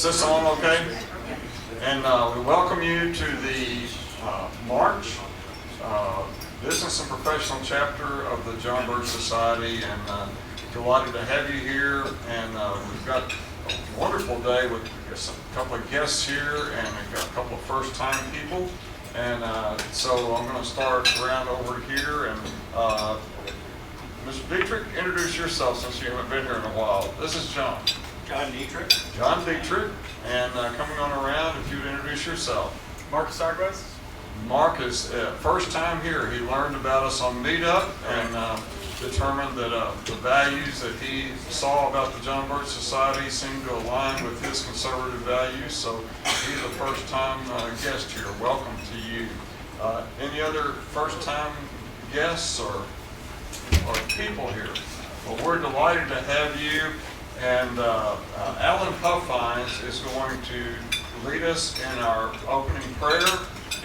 Is this on okay? And we welcome you to the March Business and Professional Chapter of the John Birch Society, and delighted to have you here. And we've got a wonderful day with a couple of guests here, and we've got a couple of first-time people. And so I'm going to start around over here, and Mr. Dietrich, introduce yourself since you haven't been here in a while. This is John. John Dietrich. John Dietrich. And coming on around, if you would introduce yourself. Marcus Argos. Mark is first time here. He learned about us on Meetup and determined that the values that he saw about the John Birch Society seemed to align with his conservative values. So he's a first time guest here. Welcome to you. Any other first time guests or people here? Well, we're delighted to have you. And Alan Huffines is going to lead us in our opening prayer.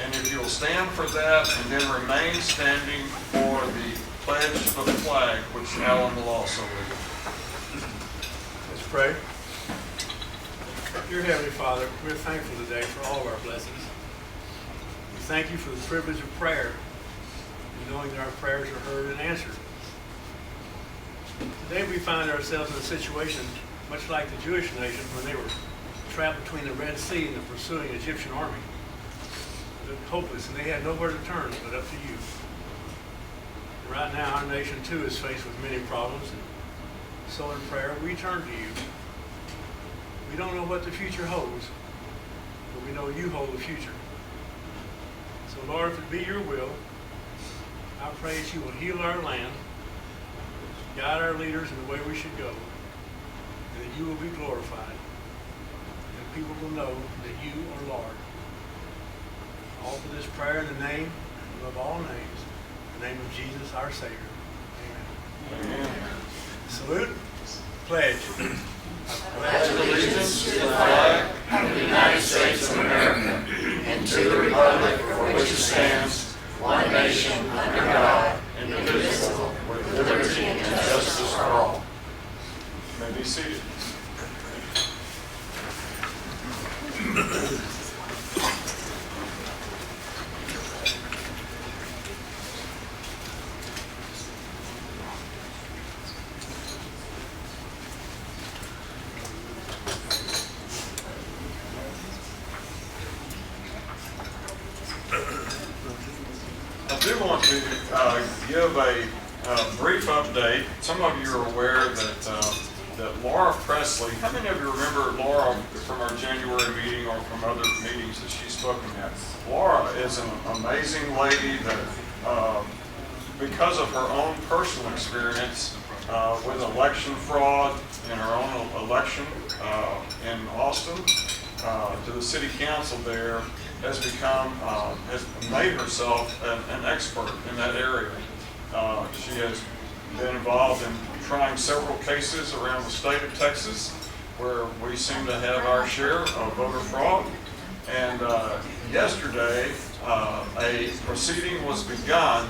And if you'll stand for that and then remain standing for the pledge of the flag, which Alan will also lead. Let's pray. Dear Heavenly Father, we're thankful today for all of our blessings. We thank you for the privilege of prayer and knowing that our prayers are heard and answered. Today we find ourselves in a situation much like the Jewish nation when they were trapped between the Red Sea and the pursuing Egyptian army. They were hopeless, and they had nowhere to turn but up to you. And right now our nation too is faced with many problems, and so in prayer we turn to you. We don't know what the future holds, but we know you hold the future. So Lord, if it be your will, I pray that you will heal our land, guide our leaders in the way we should go, and that you will be glorified, and people will know that you are Lord. All for this prayer in the name above all names, the name of Jesus our Savior. Amen. Amen. Salute. Pledge. Pledge allegiance to the flag of the United States of America and to the republic for which it stands, one nation under God, indivisible, with liberty and justice for all. You may be seated. I do want to give a brief update. Some of you are aware that Laura Presley, how many of you remember Laura from our January meeting or from other meetings that she's spoken at? Laura is an amazing lady that, because of her own personal experience with election fraud in her own election in Austin to the city council there, has made herself an expert in that area. She has been involved in trying several cases around the state of Texas where we seem to have our share of voter fraud. And yesterday, a proceeding was begun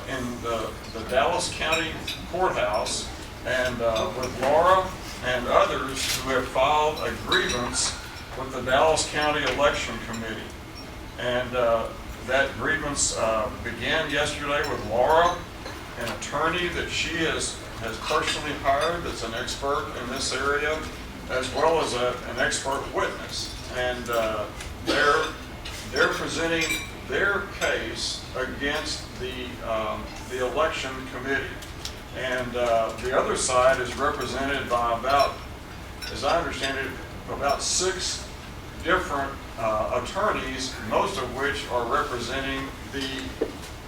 in the Dallas County Courthouse, and with Laura and others who have filed a grievance with the Dallas County Election Committee. And that grievance began yesterday with Laura, an attorney that she has personally hired that's an expert in this area, as well as an expert witness. And they're presenting their case against the election committee. And the other side is represented by about, as I understand it, about 6 different attorneys, most of which are representing the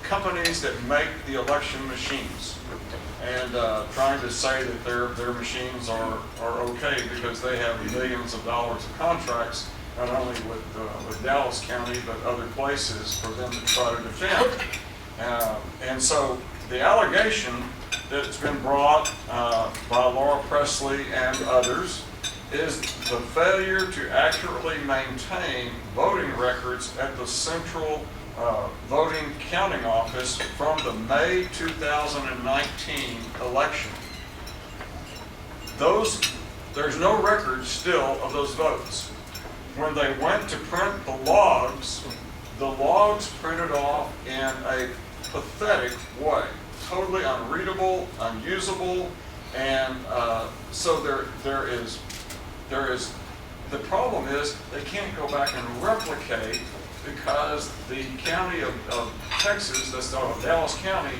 companies that make the election machines, and trying to say that their machines are okay because they have millions of dollars of contracts, not only with Dallas County but other places, for them to try to defend. And so the allegation that's been brought by Laura Presley and others is the failure to accurately maintain voting records at the central voting counting office from the May 2019 election. Those There's no record still of those votes. When they went to print the logs printed off in a pathetic way, totally unreadable, unusable, and so there is. The problem is they can't go back and replicate because the county of Texas, that's Dallas County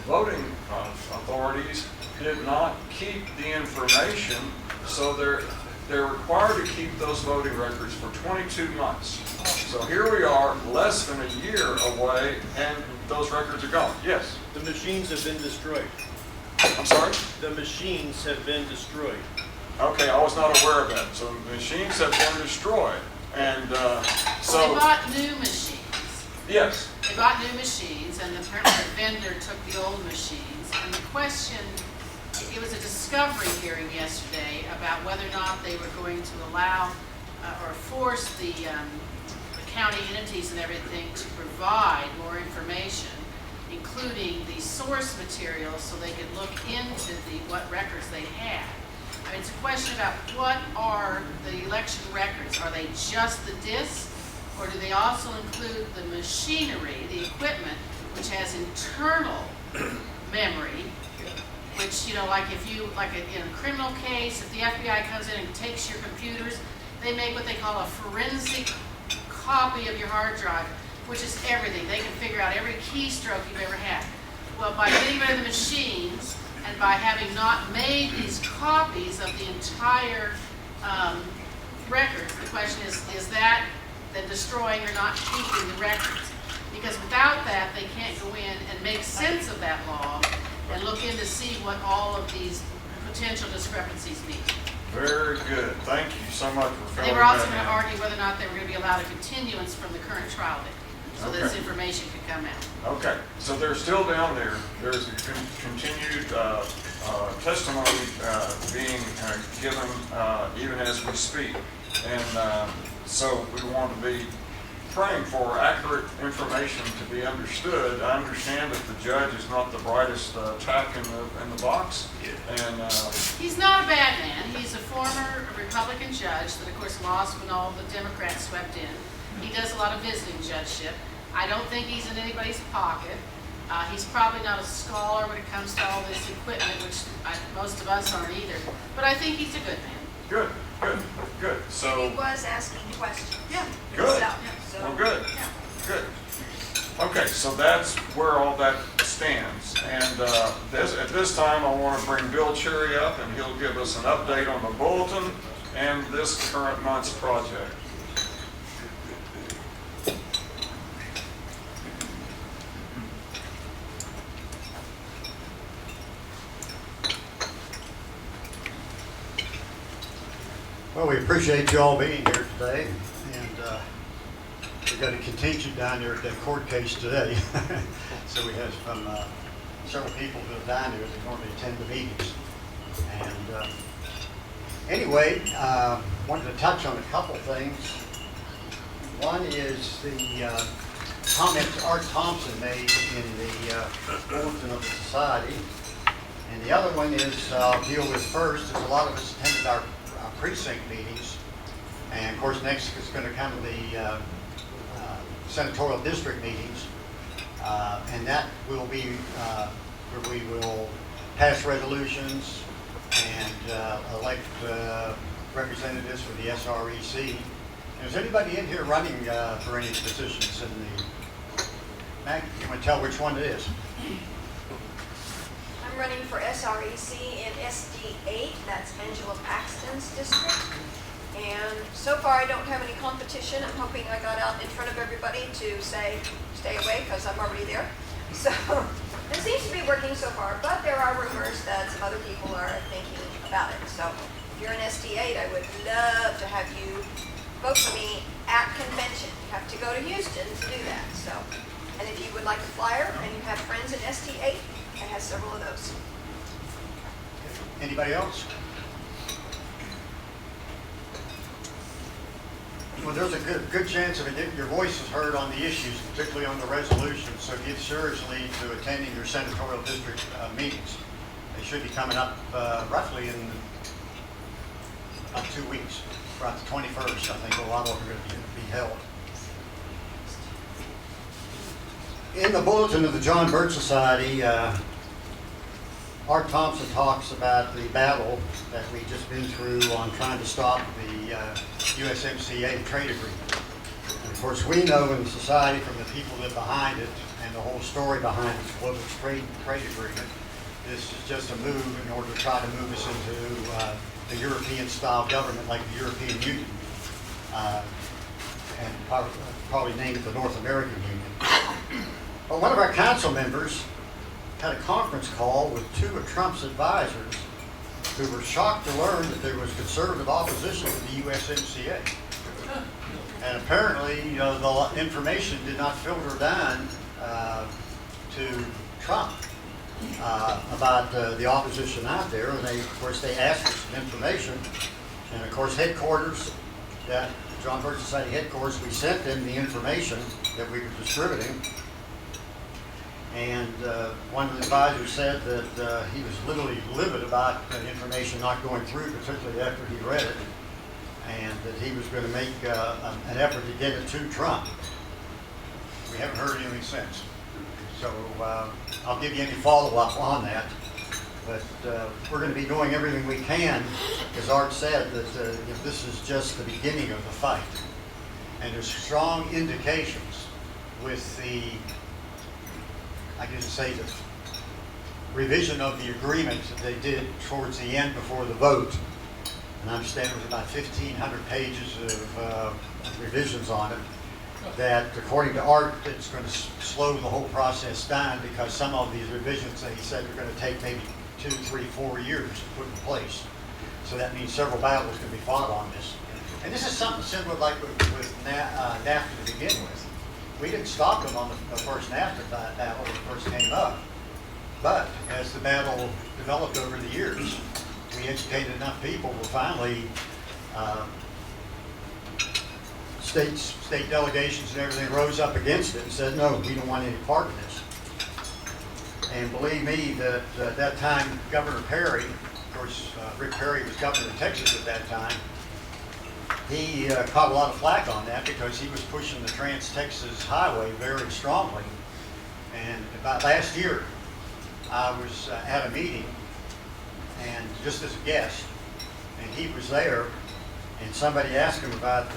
voting authorities, did not keep the information, so they're required to keep those voting records for 22 months. So here we are, less than a year away, and those records are gone. Yes? The machines have been destroyed. I'm sorry? The machines have been destroyed. Okay, I was not aware of that. So the machines have been destroyed. And so... They bought new machines. Yes. They bought new machines, and apparently the vendor took the old machines. And the question, it was a discovery hearing yesterday about whether or not they were going to allow or force the county entities and everything to provide more information, including the source material, so they could look into what records they had. I mean, it's a question about what are the election records. Are they just the discs, or do they also include the machinery, the equipment, which has internal memory, which, you know, like if you, like in a criminal case, if the FBI comes in and takes your computers, they make what they call a forensic copy of your hard drive, which is everything. They can figure out every keystroke you've ever had. Well, by getting rid of the machines, and by having not made these copies of the entire records, the question is that then destroying or not keeping the records? Because without that, they can't go in and make sense of that log and look in to see what all of these potential discrepancies mean. Very good. Thank you so much for filling They were also that going to in. argue whether or not they were going to be allowed a continuance from the current trial date, so this Okay. information could come out. Okay, so they're still down there. There's a continued testimony being given even as we speak. And so we want to be praying for accurate information to be understood. I understand that the judge is not the brightest tack in the box. And He's not a bad man. He's a former Republican judge that, of course, lost when all the Democrats swept in. He does a lot of visiting judgeship. I don't think he's in anybody's pocket. He's probably not a scholar when it comes to all this equipment, which most of us aren't either. But I think he's a good man. good, good, good. So, He was asking questions. Yeah. good. So, Well, good, yeah. good. Okay, so that's where all that stands. And at this time, I want to bring Bill Cherry up, and he'll give us an update on the bulletin and this current month's project. Well, we appreciate you all being here today, and we've got a contingent down there at that court case today. So we have several people who are down there that normally attend the meetings. And anyway, wanted to touch on a couple things. One is the comments Art Thompson made in the bulletin of the society. And the other one is I'll deal with first, is a lot of us attended our precinct meetings, and of course next is going to come the senatorial district meetings, and that will be where we will pass resolutions and elect representatives for the SREC. And is anybody in here running for any positions in the Mac? You want to tell which one it is? I'm running for SREC in SD8, that's Angela Paxton's district. And so far I don't have any competition. I'm hoping I got out in front of everybody to say, stay away, because I'm already there. So it seems to be working so far, but there are rumors that some other people are thinking about it. So if you're in SD8, I would love to have you vote for me at convention. You have to go to Houston to do that. So, and if you would like a flyer and you have friends in SD8, I have several of those. Anybody else? Well, there's a good chance of it. Your voice is heard on the issues, particularly on the resolutions, so get seriously to attending your senatorial district meetings. They should be coming up roughly in about 2 weeks. About the 21st, I think a lot of them are going to be held. In the bulletin of the John Birch Society, Art Thompson talks about the battle that we've just been through on trying to stop the USMCA trade agreement. And of course, we know in the society from the people that are behind it and the whole story behind this global trade agreement, this is just a move in order to try to move us into the European-style government like the European Union, and probably name it the North American Union. But one of our council members had a conference call with 2 of Trump's advisors who were shocked to learn that there was conservative opposition to the USMCA. And apparently, the information did not filter down to Trump about the opposition out there. And of course, they asked for some information. And of course, headquarters, that John Birch Society headquarters, we sent them the information that we were distributing. And one of the advisors said that he was literally livid about the information not going through, particularly after he read it, and that he was going to make an effort to get it to Trump. We haven't heard anything since. So I'll give you any follow-up on that. But we're going to be doing everything we can, as Art said, that this is just the beginning of the fight. And there's strong indications with the, I can say, the revision of the agreement that they did towards the end before the vote. And I understand it was about 1,500 pages of revisions on it, that according to Art, it's going to slow the whole process down because some of these revisions that he said are going to take maybe 2, 3, 4 years to put in place. So that means several battles can be fought on this. And this is something similar like with NAFTA to begin with. We didn't stop them on the first NAFTA battle when it first came up. But as the battle developed over the years, we educated enough people where finally state delegations and everything rose up against it and said, no, we don't want any part of this. And believe me, that at that time, Governor Perry, of course, Rick Perry was governor of Texas at that time, he caught a lot of flack on that because he was pushing the Trans-Texas Highway very strongly. And about last year, I was at a meeting, and just as a guest, and he was there, and somebody asked him about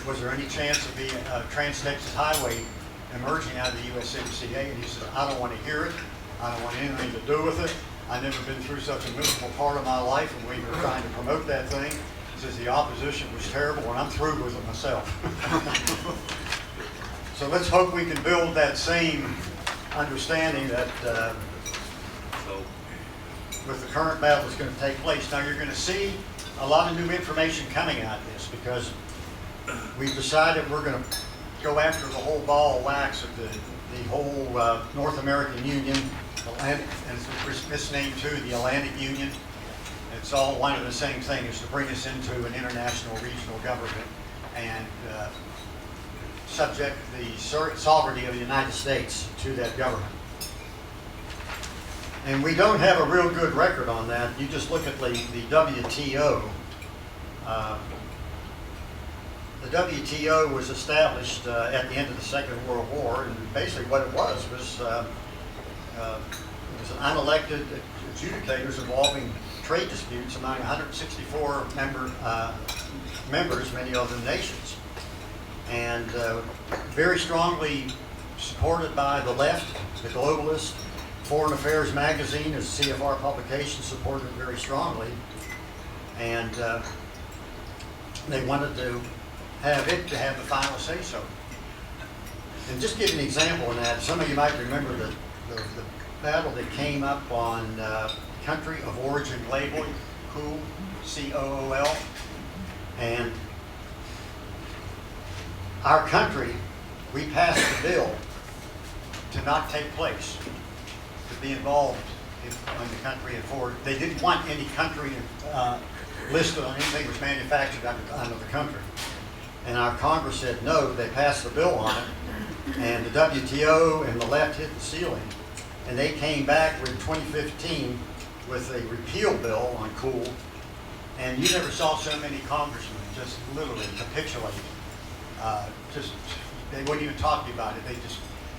was there any chance of the Trans-Texas Highway emerging out of the USMCA? And he said, I don't want to hear it. I don't want anything to do with it. I've never been through such a miserable part of my life when we were trying to promote that thing. He says the opposition was terrible, and I'm through with it myself. So let's hope we can build that same understanding that with the current battle that's going to take place. Now you're going to see a lot of new information coming out of this because we've decided we're going to go after the whole ball of wax of the whole North American Union, Atlantic, and it's misnamed too, the Atlantic Union. It's all one and the same thing, is to bring us into an international regional government and subject the sovereignty of the United States to that government. And we don't have a real good record on that. You just look at the WTO. The WTO was established at the end of the Second World War, and basically what it was an unelected adjudicators involving trade disputes among 164 members, many of them nations, and very strongly supported by the left, the globalists. Foreign Affairs magazine, as CFR publication, supported it very strongly, and they wanted to have the final say-so. And just give an example in that, some of you might remember the battle that came up on country of origin labeling, COOL, C-O-O-L, and our country, we passed a bill to not take place, to be involved in the country and forward. They didn't want any country listed on anything that was manufactured under the country. And our Congress said no, they passed the bill on it, and the WTO and the left hit the ceiling. And they came back with 2015 with a repeal bill on COOL, And you never saw so many congressmen just literally capitulate. They wouldn't even talk to you about it.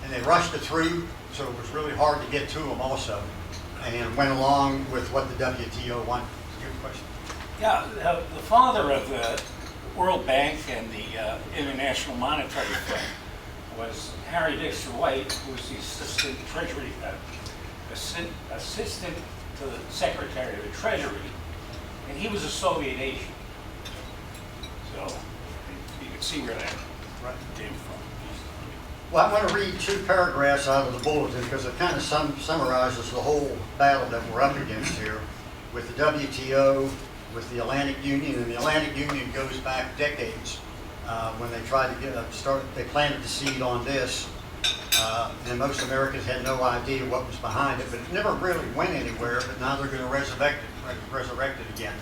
And they rushed it through, so it was really hard to get to them also, and went along with what the WTO wanted. Do you have a question? Yeah, the father of the World Bank and the International Monetary Fund was Harry Dixter White, who was the assistant to the Secretary of the Treasury, and he was a Soviet agent. So you can see where that came from. Well, I'm going to read 2 paragraphs out of the bulletin because it kind of summarizes the whole battle that we're up against here with the WTO, with the Atlantic Union, and the Atlantic Union goes back decades when they tried to they planted the seed on this, and most Americans had no idea what was behind it, but it never really went anywhere, but now they're going to resurrect it again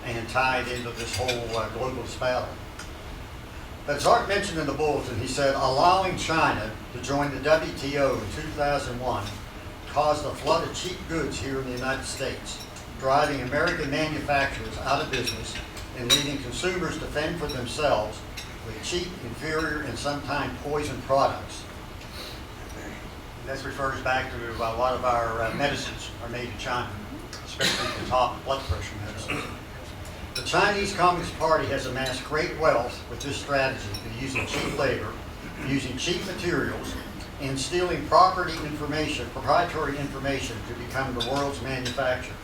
and tie it into this whole globalist battle. But as Art mentioned in the bulletin, he said, allowing China to join the WTO in 2001 caused a flood of cheap goods here in the United States, driving American manufacturers out of business and leaving consumers to fend for themselves with cheap, inferior, and sometimes poison products. This refers back to a lot of our medicines are made in China, especially the top blood pressure medicines. The Chinese Communist Party has amassed great wealth with this strategy of using cheap labor, using cheap materials, and stealing proprietary information to become the world's manufacturer.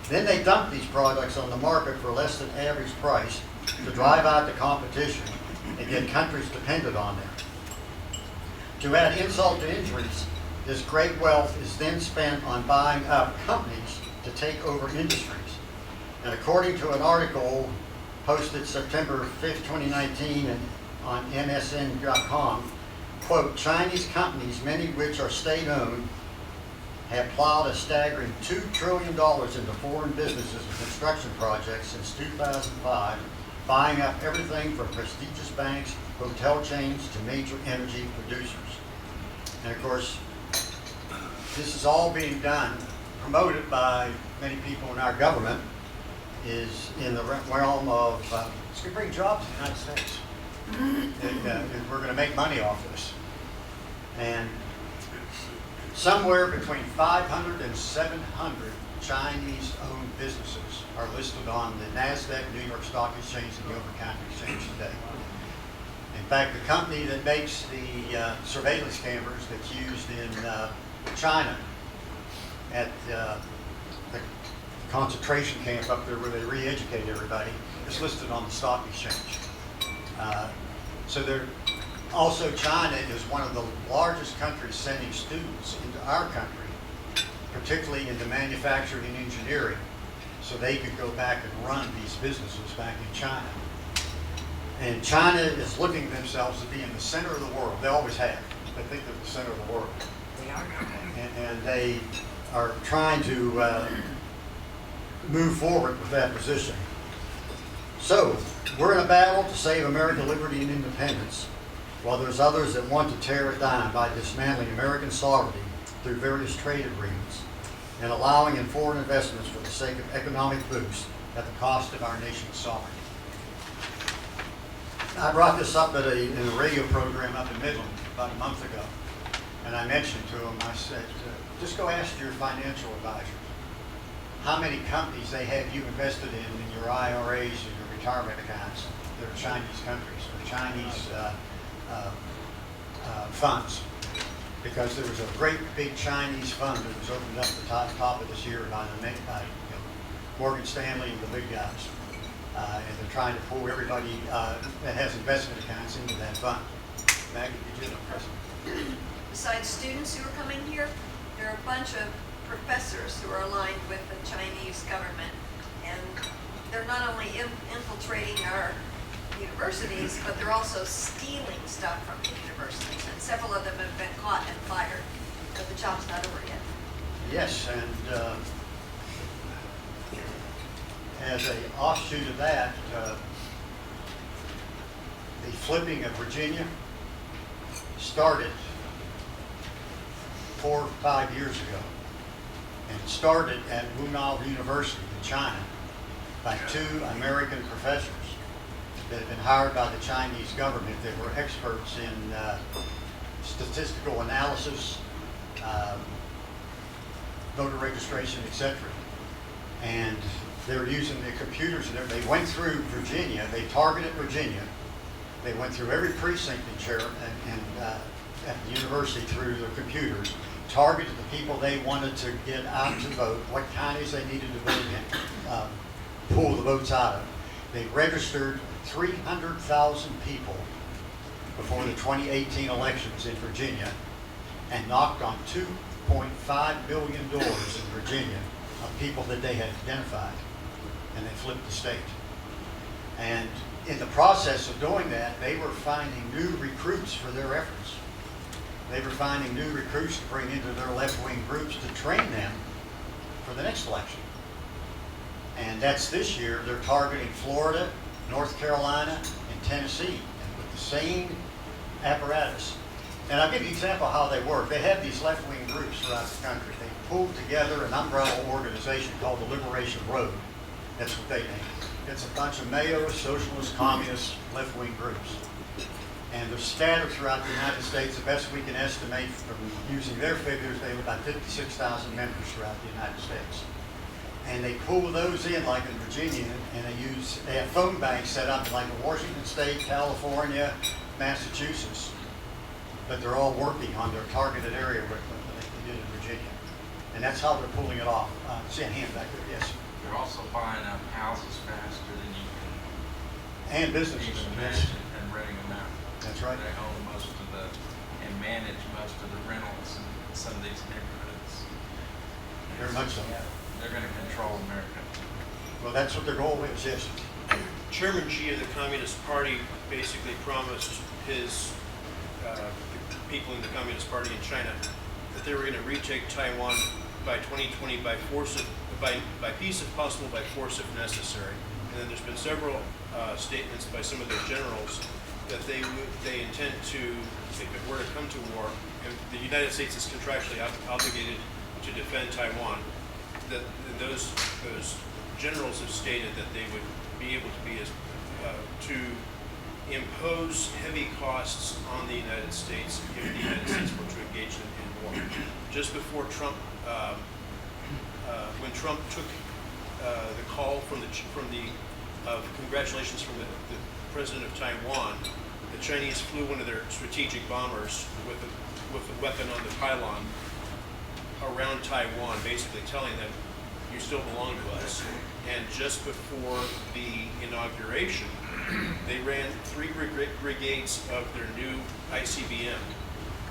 Then they dump these products on the market for less than average price to drive out the competition and get countries dependent on them. To add insult to injuries, this great wealth is then spent on buying up companies to take over industries. And according to an article posted September 5th, 2019 and on MSN.com, quote, Chinese companies, many of which are state-owned, have plowed a staggering $2 trillion into foreign businesses and construction projects since 2005, buying up everything from prestigious banks, hotel chains, to major energy producers. And of course, this is all being done, promoted by many people in our government, is in the realm of, it's going to bring jobs to the United States. And we're going to make money off this. And somewhere between 500 and 700 Chinese-owned businesses are listed on the NASDAQ, New York Stock Exchange, and the over-the-counter exchange today. In fact, the company that makes the surveillance cameras that's used in China at the concentration camp up there where they re-educate everybody is listed on the stock exchange. Also China is one of the largest countries sending students into our country, particularly into manufacturing and engineering, so they could go back and run these businesses back in China. And China is looking at themselves to be in the center of the world. They always have. They think they're the center of the world. They are. And they are trying to move forward with that position. So, we're in a battle to save American liberty and independence, while there's others that want to tear it down by dismantling American sovereignty through various trade agreements and allowing in foreign investments for the sake of economic boost at the cost of our nation's sovereignty. I brought this up in a radio program up in Midland about a month ago, and I mentioned to them, I said, just go ask your financial advisors how many companies they have you invested in your IRAs and your retirement accounts that are Chinese countries or Chinese funds. Because there was a great big Chinese fund that was opened up at the top of this year by Morgan Stanley and the big guys. And they're trying to pull everybody that has investment accounts into that fund. Maggie, did you have a question? Besides students who are coming here, there are a bunch of professors who are aligned with the Chinese government, and they're not only infiltrating our universities, but they're also stealing stuff from the universities, and several of them have been caught and fired, but the job's not over yet. Yes, and as an offshoot of that, the flipping of Virginia started 4 or 5 years ago, and started at Wunao University in China, by 2 American professors that had been hired by the Chinese government that were experts in statistical analysis, voter registration, etc. And they were using the computers and everything. They went through Virginia. They targeted Virginia. They went through every precinct in at the university through the computers, targeted the people they wanted to get out to vote, what counties they needed to vote in, pull the votes out of. They registered 300,000 people before the 2018 elections in Virginia and knocked on $2.5 billion in Virginia of people that they had identified, and they flipped the state. And in the process of doing that, they were finding new recruits for their efforts. They were finding new recruits to bring into their left-wing groups to train them for the next election. And that's this year. They're targeting Florida, North Carolina, and Tennessee, and with the same apparatus. And I'll give you an example of how they work. They have these left-wing groups throughout the country. They pulled together an umbrella organization called the Liberation Road. That's what they named it. It's a bunch of Mayo, socialist, communist, left-wing groups. And they're scattered throughout the United States. The best we can estimate from using their figures, they have about 56,000 members throughout the United States. And they pull those in like in Virginia, and they have phone banks set up like in Washington State, California, Massachusetts. But they're all working on their targeted area like they did in Virginia. And that's how they're pulling it off. See a hand back there, yes. They're also buying up houses faster than you can And businesses. even Yes. imagine and renting them out. That's right. They own most of the, and manage most of the rentals in some of these neighborhoods. Very much so. They're going to control America. Well, that's what their goal is, yes. Chairman Xi of the Communist Party basically promised his the people in the Communist Party in China that they were going to retake Taiwan by 2020 by peace if possible, by force if necessary. And then there's been several statements by some of their generals that they intend to, if it were to come to war, and the United States is contractually obligated to defend Taiwan, that those generals have stated that they would be able to impose heavy costs on the United States if the United States were to engage in war. Just before Trump, when Trump took the call from congratulations from the president of Taiwan, the Chinese flew one of their strategic bombers with a weapon on the pylon around Taiwan, basically telling them, you still belong to us. And just before the inauguration, they ran 3 brigades of their new ICBM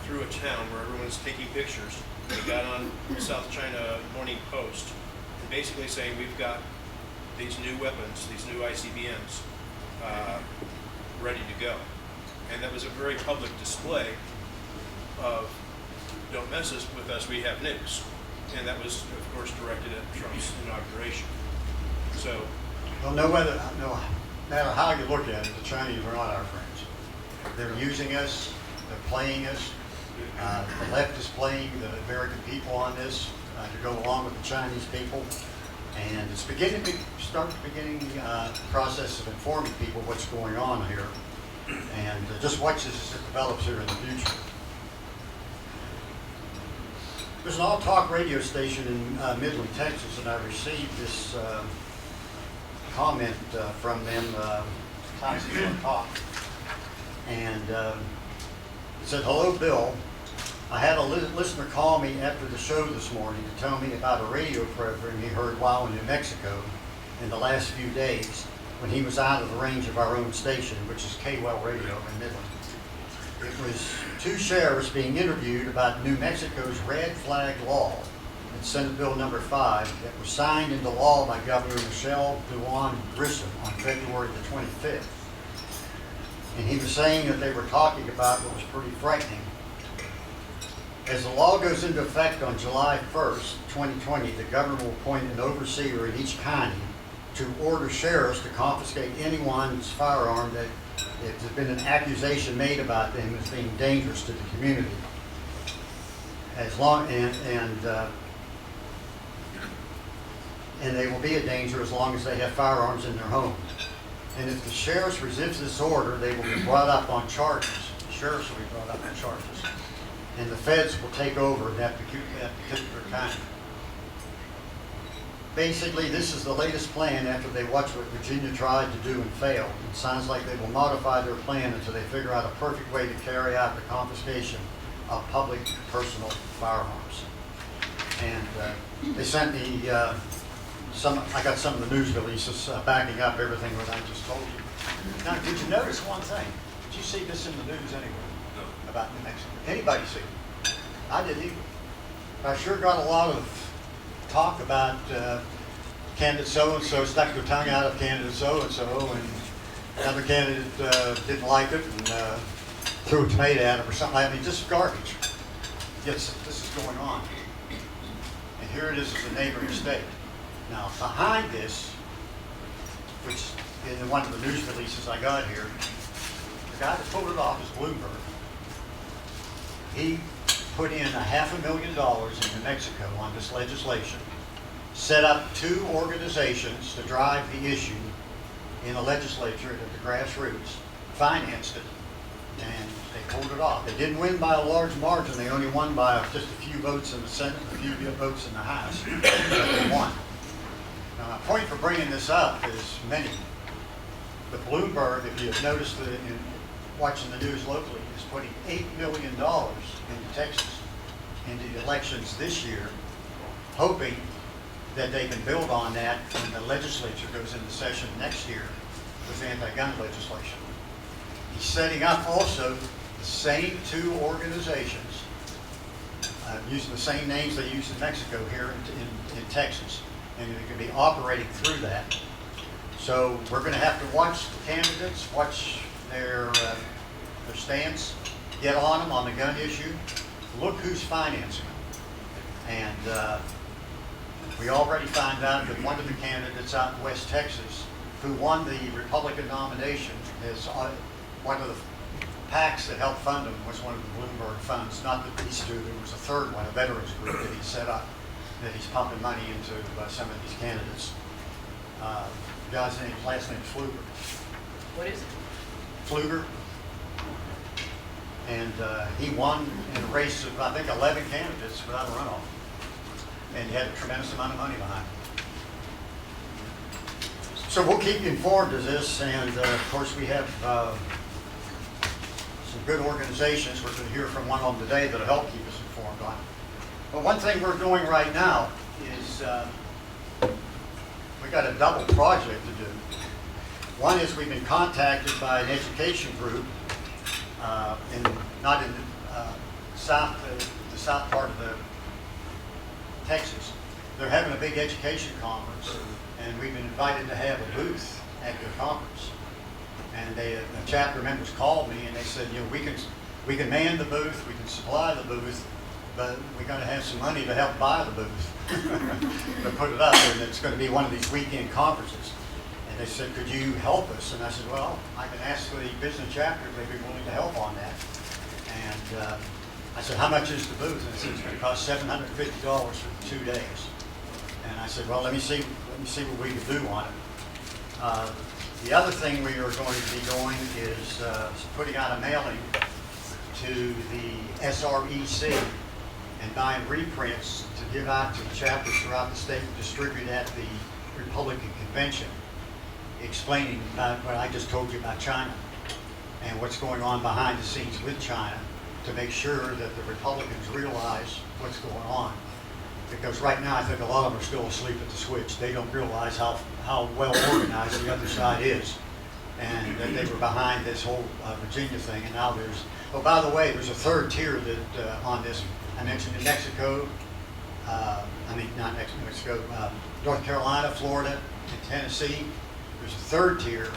through a town where everyone's taking pictures. They got on South China Morning Post and basically saying, we've got these new weapons, these new ICBMs, ready to go. And that was a very public display of, don't mess with us, we have nukes. And that was, of course, directed at Trump's inauguration. So, Well, no matter how you look at it, the Chinese are not our friends. They're using us, they're playing us. The left is playing the American people on this to go along with the Chinese people. And it's beginning the process of informing people what's going on here. And just watch this as it develops here in the future. There's an all-talk radio station in Midland, Texas, and I received this comment from them, Classic on Talk. And it said, hello, Bill. I had a listener call me after the show this morning to tell me about a radio program he heard while in New Mexico in the last few days when he was out of the range of our own station, which is KWEL Radio in Midland. It was 2 sheriffs being interviewed about New Mexico's red flag law. It's Senate Bill number 5 that was signed into law by Governor Michelle Duan Grissom on February the 25th. And he was saying that they were talking about what was pretty frightening. As the law goes into effect on July 1st, 2020, the governor will appoint an overseer in each county to order sheriffs to confiscate anyone's firearm that if there's been an accusation made about them as being dangerous to the community. As long and they will be a danger as long as they have firearms in their home. And if the sheriffs resist this order, they will be brought up on charges. The sheriffs will be brought up on charges. And the feds will take over at that particular time. Basically, this is the latest plan after they watch what Virginia tried to do and failed. It sounds like they will modify their plan until they figure out a perfect way to carry out the confiscation of public personal firearms. And they sent me I got some of the news releases backing up everything that I just told you. Now, did you notice one thing? Did you see this in the news anywhere? No. About New Mexico? Anybody see it? I didn't either. I sure got a lot of talk about candidate so-and-so stuck their tongue out of candidate so-and-so, and another candidate didn't like it and threw a tomato at him or something. I mean, just garbage. Yes, this is going on. And here it is as a neighboring state. Now, behind this, which in one of the news releases I got here, the guy that pulled it off is Bloomberg. He put in $500,000 in New Mexico on this legislation, set up 2 organizations to drive the issue in the legislature at the grassroots, financed it, and they pulled it off. They didn't win by a large margin. They only won by just a few votes in the Senate, a few votes in the House, but they won. Now, my point for bringing this up is many. But Bloomberg, if you've noticed in watching the news locally, is putting $8 million into Texas, into the elections this year, hoping that they can build on that when the legislature goes into session next year with anti-gun legislation. He's setting up also the same 2 organizations, using the same names they use in Mexico here in Texas, and they can be operating through that. So we're going to have to watch the candidates, watch their stance, get on them on the gun issue. Look who's financing them. And we already found out that one of the candidates out in West Texas who won the Republican nomination is one of the PACs that helped fund him was one of the Bloomberg funds, not these 2, there was a third one, a veterans group that he set up, that he's pumping money into some of these candidates. The guy's last name is Pfluger. What is it? Pfluger. And he won in a race of, I think, 11 candidates without a runoff. And he had a tremendous amount of money behind him. So we'll keep you informed of this, and of course we have some good organizations. We're going to hear from one of them today that'll help keep us informed on it. But one thing we're doing right now is we've got a double project to do. One is we've been contacted by an education group not in the south part of Texas. They're having a big education conference, and we've been invited to have a booth at their conference. And the chapter members called me and they said, you know, we can man the booth, we can supply the booth, but we're going to have some money to help buy the booth to put it up, and it's going to be one of these weekend conferences. And they said, could you help us? And I said, well, I can ask the business chapter if they'd be willing to help on that. And I said, how much is the booth? And they said, it's going to cost $750 for 2 days. And I said, well, let me see what we can do on it. The other thing we are going to be doing is putting out a mailing to the SREC and buying reprints to give out to the chapters throughout the state and distribute at the Republican convention, explaining about what I just told you about China and what's going on behind the scenes with China, to make sure that the Republicans realize what's going on. Because right now I think a lot of them are still asleep at the switch. They don't realize how well organized the other side is, and that they were behind this whole Virginia thing. And now there's, oh, by the way, there's a third tier that on this. I mentioned New Mexico, not Mexico, North Carolina, Florida, and Tennessee. There's a third tier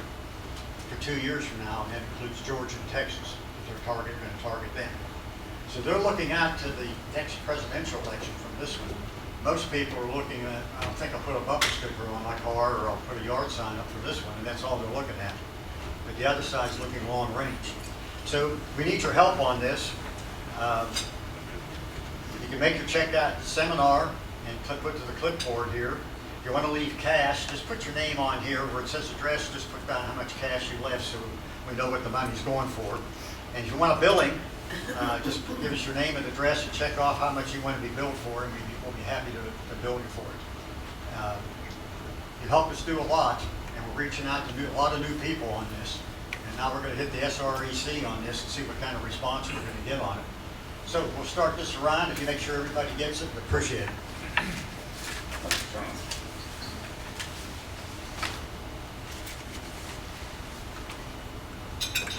for 2 years from now, and that includes Georgia and Texas. They're going to target them. So they're looking out to the next presidential election from this one. Most people are looking at, I don't think I'll put a bumper sticker on my car or I'll put a yard sign up for this one, and that's all they're looking at. But the other side's looking long range. So we need your help on this. You can make your check out seminar and put to the clipboard here. If you want to leave cash, just put your name on here where it says address, just put down how much cash you left so we know what the money's going for. And if you want a billing, just give us your name and address and check off how much you want to be billed for, and we'll be happy to bill you for it. You help us do a lot, and we're reaching out to a lot of new people on this. And now we're going to hit the SREC on this and see what kind of response we're going to get on it. So we'll start this around. If you make sure everybody gets it, we appreciate it.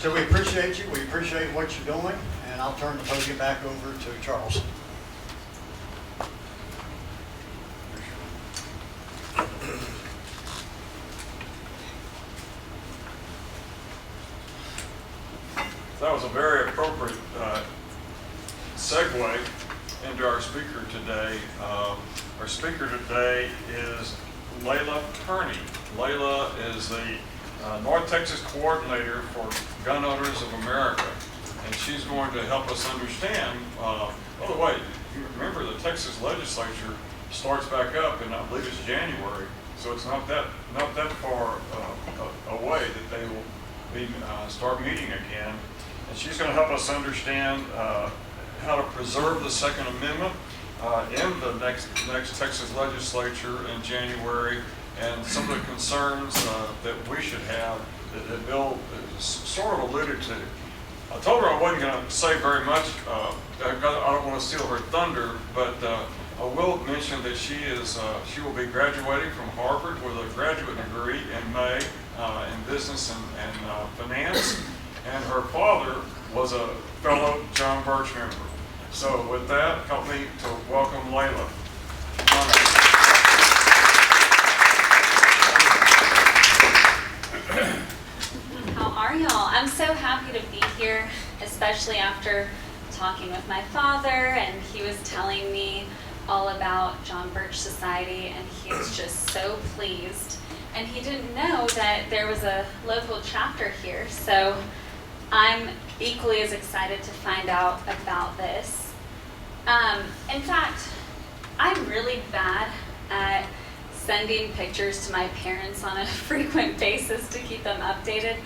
So we appreciate you. We appreciate what you're doing. And I'll turn the podium back over to Charles. That was a very appropriate segue into our speaker today. Our speaker today is Layla Kearney. Layla is the North Texas Coordinator for Gun Owners of America, and she's going to help us understand. By the way, you remember the Texas legislature starts back up, and I believe it's January, so it's not that far away that they will be start meeting again. And she's going to help us understand how to preserve the Second Amendment in the next Texas legislature in January, and some of the concerns that we should have that Bill sort of alluded to. I told her I wasn't going to say very much. I don't want to steal her thunder, but I will mention that she will be graduating from Harvard with a graduate degree in May in business and finance. And her father was a fellow John Birch member. So with that, help me to welcome Layla. How are y'all? I'm so happy to be here, especially after talking with my father, and he was telling me all about John Birch Society, and he was just so pleased. And he didn't know that there was a local chapter here, so I'm equally as excited to find out about this. In fact, I'm really bad at sending pictures to my parents on a frequent basis to keep them updated.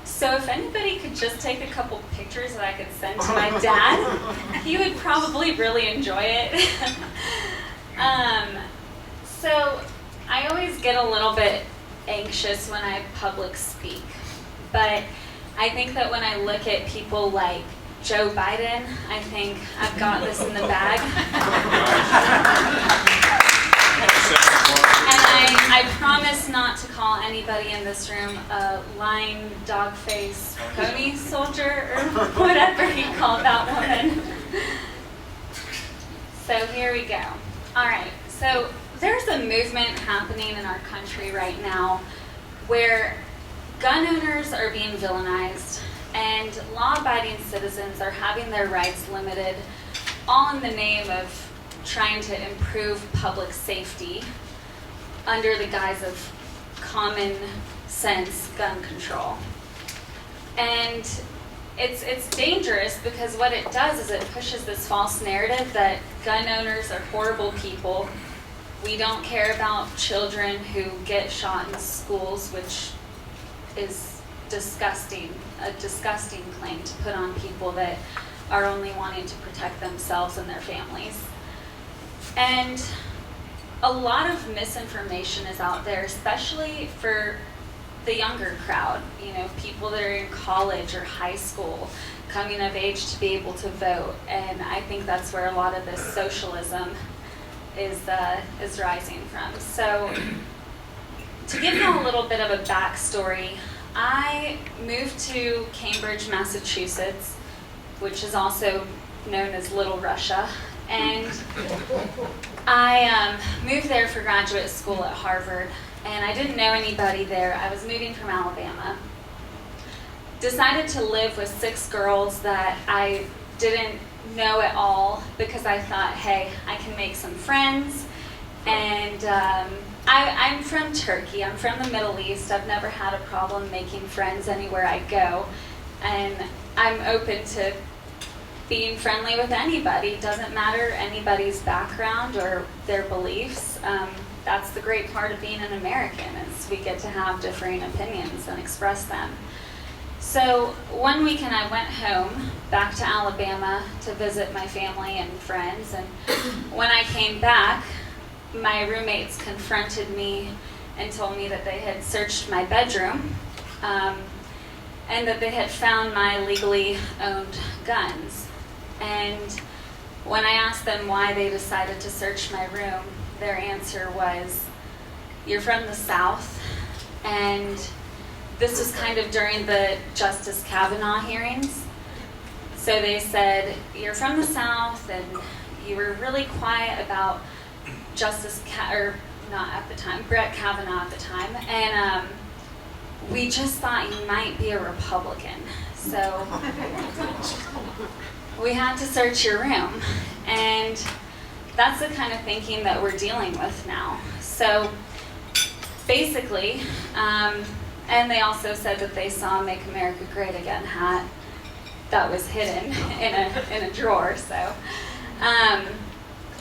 So if anybody could just take a couple pictures that I could send to my dad, he would probably really enjoy it. So I always get a little bit anxious when I public speak, but I think that when I look at people like Joe Biden, I think I've got this in the bag. And I promise not to call anybody in this room a lying dog-faced pony soldier or whatever he called that woman. So here we go. All right, so there's a movement happening in our country right now where gun owners are being villainized and law-abiding citizens are having their rights limited, all in the name of trying to improve public safety under the guise of common sense gun control. And it's dangerous because what it does is it pushes this false narrative that gun owners are horrible people. We don't care about children who get shot in schools, which is disgusting, a disgusting claim to put on people that are only wanting to protect themselves and their families. And a lot of misinformation is out there, especially for the younger crowd, people that are in college or high school, coming of age to be able to vote. And I think that's where a lot of this socialism is rising from. So to give you a little bit of a backstory, I moved to Cambridge, Massachusetts, which is also known as Little Russia, and I moved there for graduate school at Harvard, and I didn't know anybody there. I was moving from Alabama. Decided to live with 6 girls that I didn't know at all because I thought, hey, I can make some friends. And I'm from Turkey. I'm from the Middle East. I've never had a problem making friends anywhere I go. And I'm open to being friendly with anybody. Doesn't matter anybody's background or their beliefs. That's the great part of being an American, is we get to have differing opinions and express them. So one weekend I went home back to Alabama to visit my family and friends, and when I came back, my roommates confronted me and told me that they had searched my bedroom and that they had found my legally owned guns. And when I asked them why they decided to search my room, their answer was, "You're from the South," and this was kind of during the Justice Kavanaugh hearings. So they said, "You're from the South, and you were really quiet about Brett Kavanaugh at the time, and we just thought you might be a Republican. So we had to search your room." And that's the kind of thinking that we're dealing with now. So basically, and they also said that they saw a "Make America Great Again" hat that was hidden in a drawer. So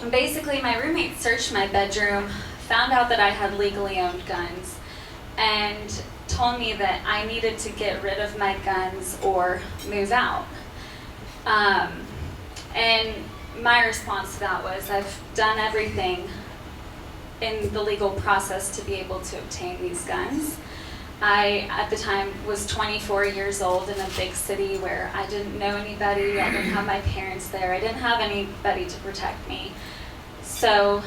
basically, my roommate searched my bedroom, found out that I had legally owned guns, and told me that I needed to get rid of my guns or move out. And my response to that was, I've done everything in the legal process to be able to obtain these guns. I, at the time, was 24 years old in a big city where I didn't know anybody, I didn't have my parents there, I didn't have anybody to protect me. So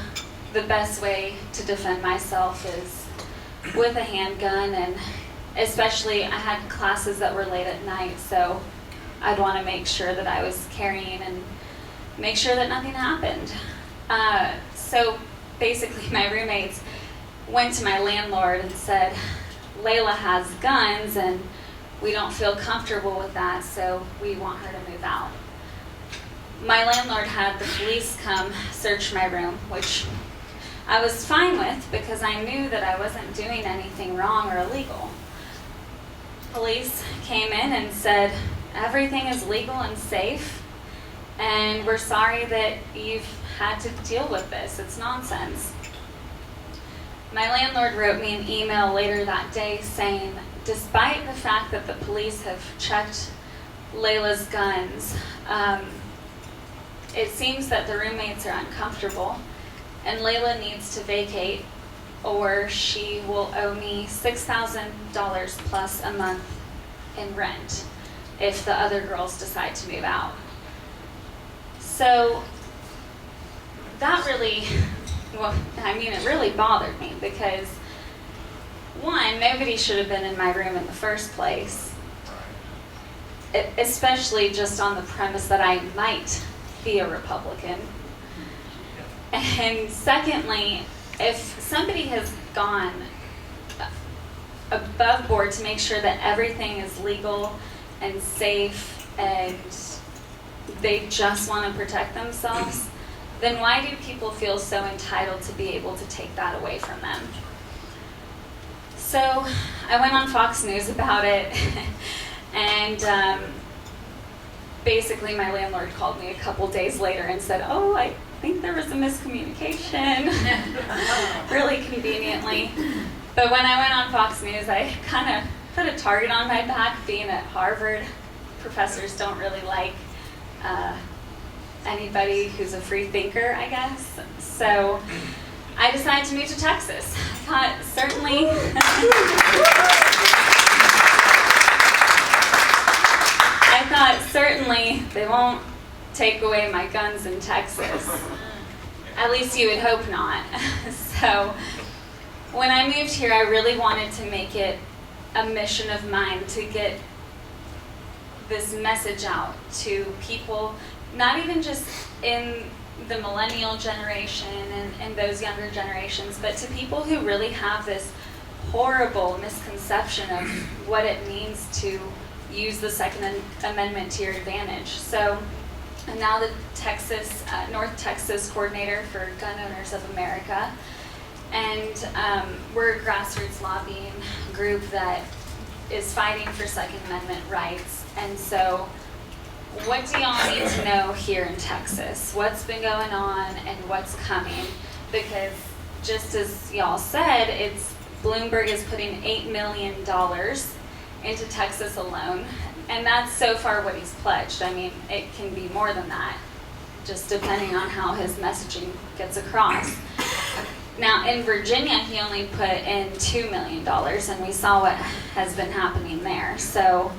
the best way to defend myself is with a handgun, and especially I had classes that were late at night, so I'd want to make sure that I was carrying and make sure that nothing happened. So basically my roommates went to my landlord and said, "Layla has guns and we don't feel comfortable with that, so we want her to move out." My landlord had the police come search my room, which I was fine with because I knew that I wasn't doing anything wrong or illegal. Police came in and said, "Everything is legal and safe, and we're sorry that you've had to deal with this. It's nonsense." My landlord wrote me an email later that day saying, despite the fact that the police have checked Layla's guns, it seems that the roommates are uncomfortable and Layla needs to vacate, or she will owe me $6,000 plus a month in rent if the other girls decide to move out. So that really, it really bothered me because, one, nobody should have been in my room in the first place, especially just on the premise that I might be a Republican. And secondly, if somebody has gone above board to make sure that everything is legal and safe and they just want to protect themselves, then why do people feel so entitled to be able to take that away from them? So I went on Fox News about it, and basically my landlord called me a couple days later and said, "Oh, I think there was a miscommunication," really conveniently. But when I went on Fox News, I kind of put a target on my back. Being at Harvard, professors don't really like anybody who's a free thinker, I guess. So I decided to move to Texas. I thought certainly they won't take away my guns in Texas. At least you would hope not. So when I moved here, I really wanted to make it a mission of mine to get this message out to people, not even just in the millennial generation and those younger generations, but to people who really have this horrible misconception of what it means to use the Second Amendment to your advantage. So I'm now the North Texas coordinator for Gun Owners of America, and we're a grassroots lobbying group that is fighting for Second Amendment rights. And so what do y'all need to know here in Texas? What's been going on and what's coming? Because just as y'all said, Bloomberg is putting $8 million into Texas alone, and that's so far what he's pledged. I mean, it can be more than that, just depending on how his messaging gets across. Now, in Virginia, he only put in $2 million, and we saw what has been happening there. So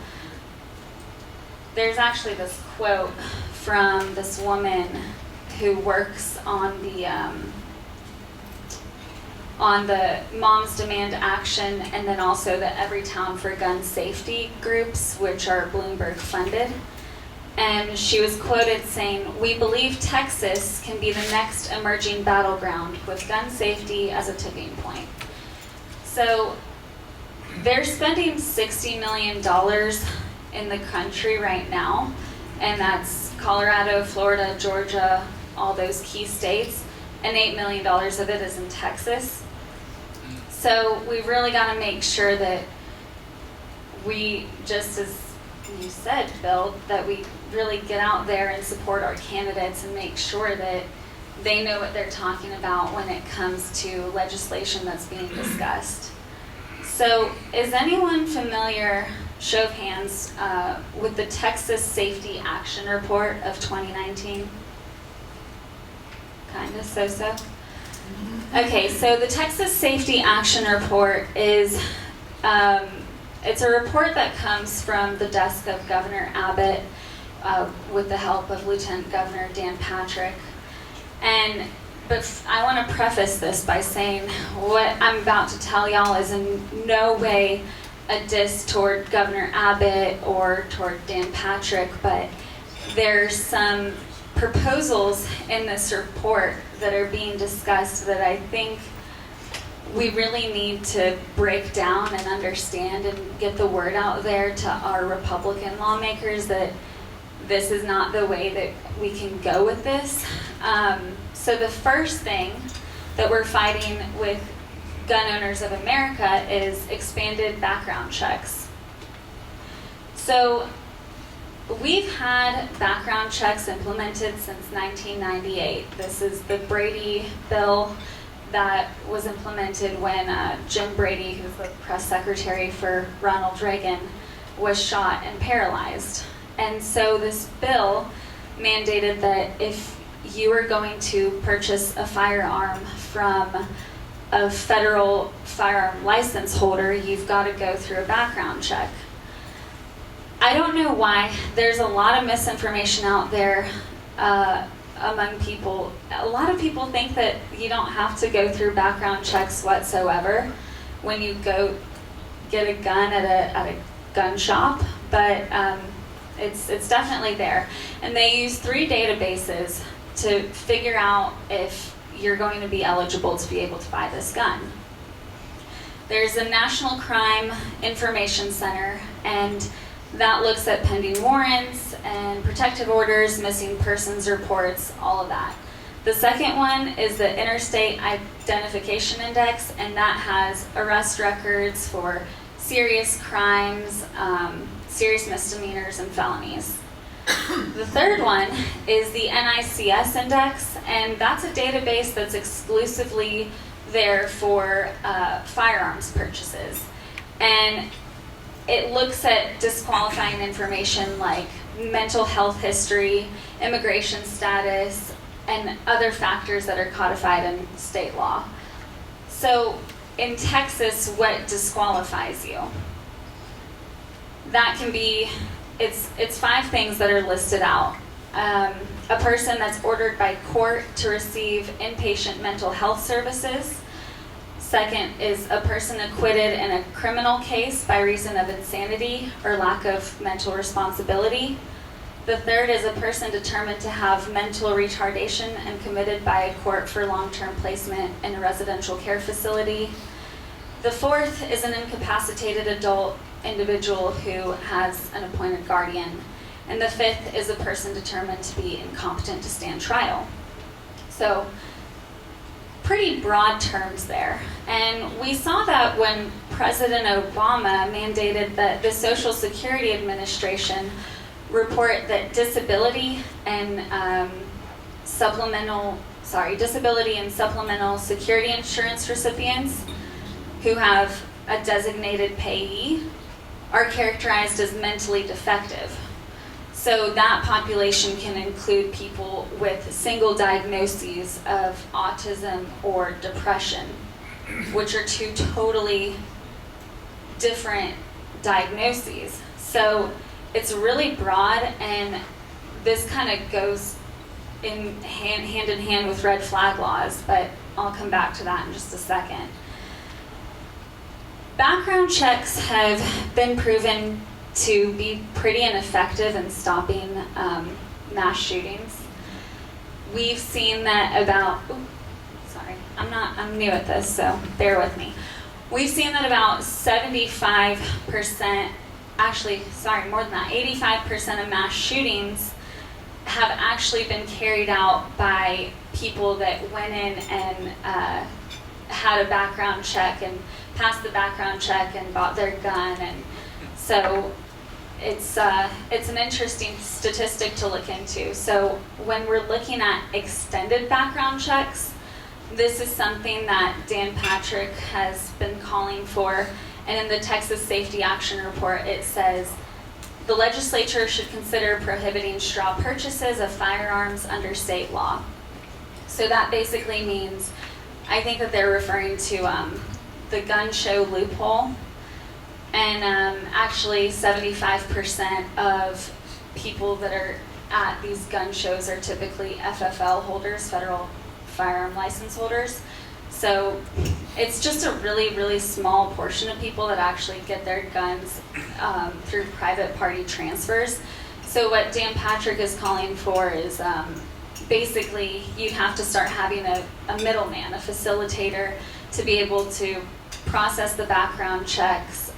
there's actually this quote from this woman who works on the Moms Demand Action and then also the Everytown for Gun Safety groups, which are Bloomberg funded. And she was quoted saying, "We believe Texas can be the next emerging battleground with gun safety as a tipping point." So they're spending $60 million in the country right now, and that's Colorado, Florida, Georgia, all those key states, and $8 million of it is in Texas. So we've really got to make sure that we, just as you said, Bill, that we really get out there and support our candidates and make sure that they know what they're talking about when it comes to legislation that's being discussed. So is anyone familiar, show of hands, with the Texas Safety Action Report of 2019? Kind of so-so? Okay, so the Texas Safety Action Report is, it's a report that comes from the desk of Governor Abbott with the help of Lieutenant Governor Dan Patrick. But I want to preface this by saying what I'm about to tell y'all is in no way a diss toward Governor Abbott or toward Dan Patrick, but there's some proposals in this report that are being discussed that I think we really need to break down and understand and get the word out there to our Republican lawmakers that this is not the way that we can go with this. So the first thing that we're fighting with Gun Owners of America is expanded background checks. So we've had background checks implemented since 1998. This is the Brady bill that was implemented when Jim Brady, who's the press secretary for Ronald Reagan, was shot and paralyzed. And so this bill mandated that if you were going to purchase a firearm from a federal firearm license holder, you've got to go through a background check. I don't know why. There's a lot of misinformation out there among people. A lot of people think that you don't have to go through background checks whatsoever when you go get a gun at a gun shop, but it's definitely there. And they use 3 databases to figure out if you're going to be eligible to be able to buy this gun. There's a National Crime Information Center, and that looks at pending warrants and protective orders, missing persons reports, all of that. The second one is the Interstate Identification Index, and that has arrest records for serious crimes, serious misdemeanors, and felonies. The third one is the NICS Index, and that's a database that's exclusively there for firearms purchases. And it looks at disqualifying information like mental health history, immigration status, and other factors that are codified in state law. So in Texas, what disqualifies you? That can be, it's 5 things that are listed out. A person that's ordered by court to receive inpatient mental health services. Second is a person acquitted in a criminal case by reason of insanity or lack of mental responsibility. The third is a person determined to have mental retardation and committed by a court for long-term placement in a residential care facility. The fourth is an incapacitated adult individual who has an appointed guardian. And the fifth is a person determined to be incompetent to stand trial. So, pretty broad terms there. And we saw that when President Obama mandated that the Social Security Administration report that disability and supplemental security insurance recipients who have a designated payee are characterized as mentally defective. So that population can include people with single diagnoses of autism or depression, which are two totally different diagnoses. So it's really broad, and this kind of goes hand in hand with red flag laws, but I'll come back to that in just a second. Background checks have been proven to be pretty ineffective in stopping mass shootings. We've seen that about, I'm new at this, so bear with me. We've seen that about 75%, more than that, 85% of mass shootings have actually been carried out by people that went in and had a background check and passed the background check and bought their gun. And so it's an interesting statistic to look into. So when we're looking at extended background checks, this is something that Dan Patrick has been calling for. And in the Texas Safety Action Report, it says, the legislature should consider prohibiting straw purchases of firearms under state law. So that basically means, I think that they're referring to the gun show loophole. And actually 75% of people that are at these gun shows are typically FFL holders, federal firearm license holders. So it's just a really, really small portion of people that actually get their guns through private party transfers. So what Dan Patrick is calling for is basically you'd have to start having a middleman, a facilitator, to be able to process the background checks.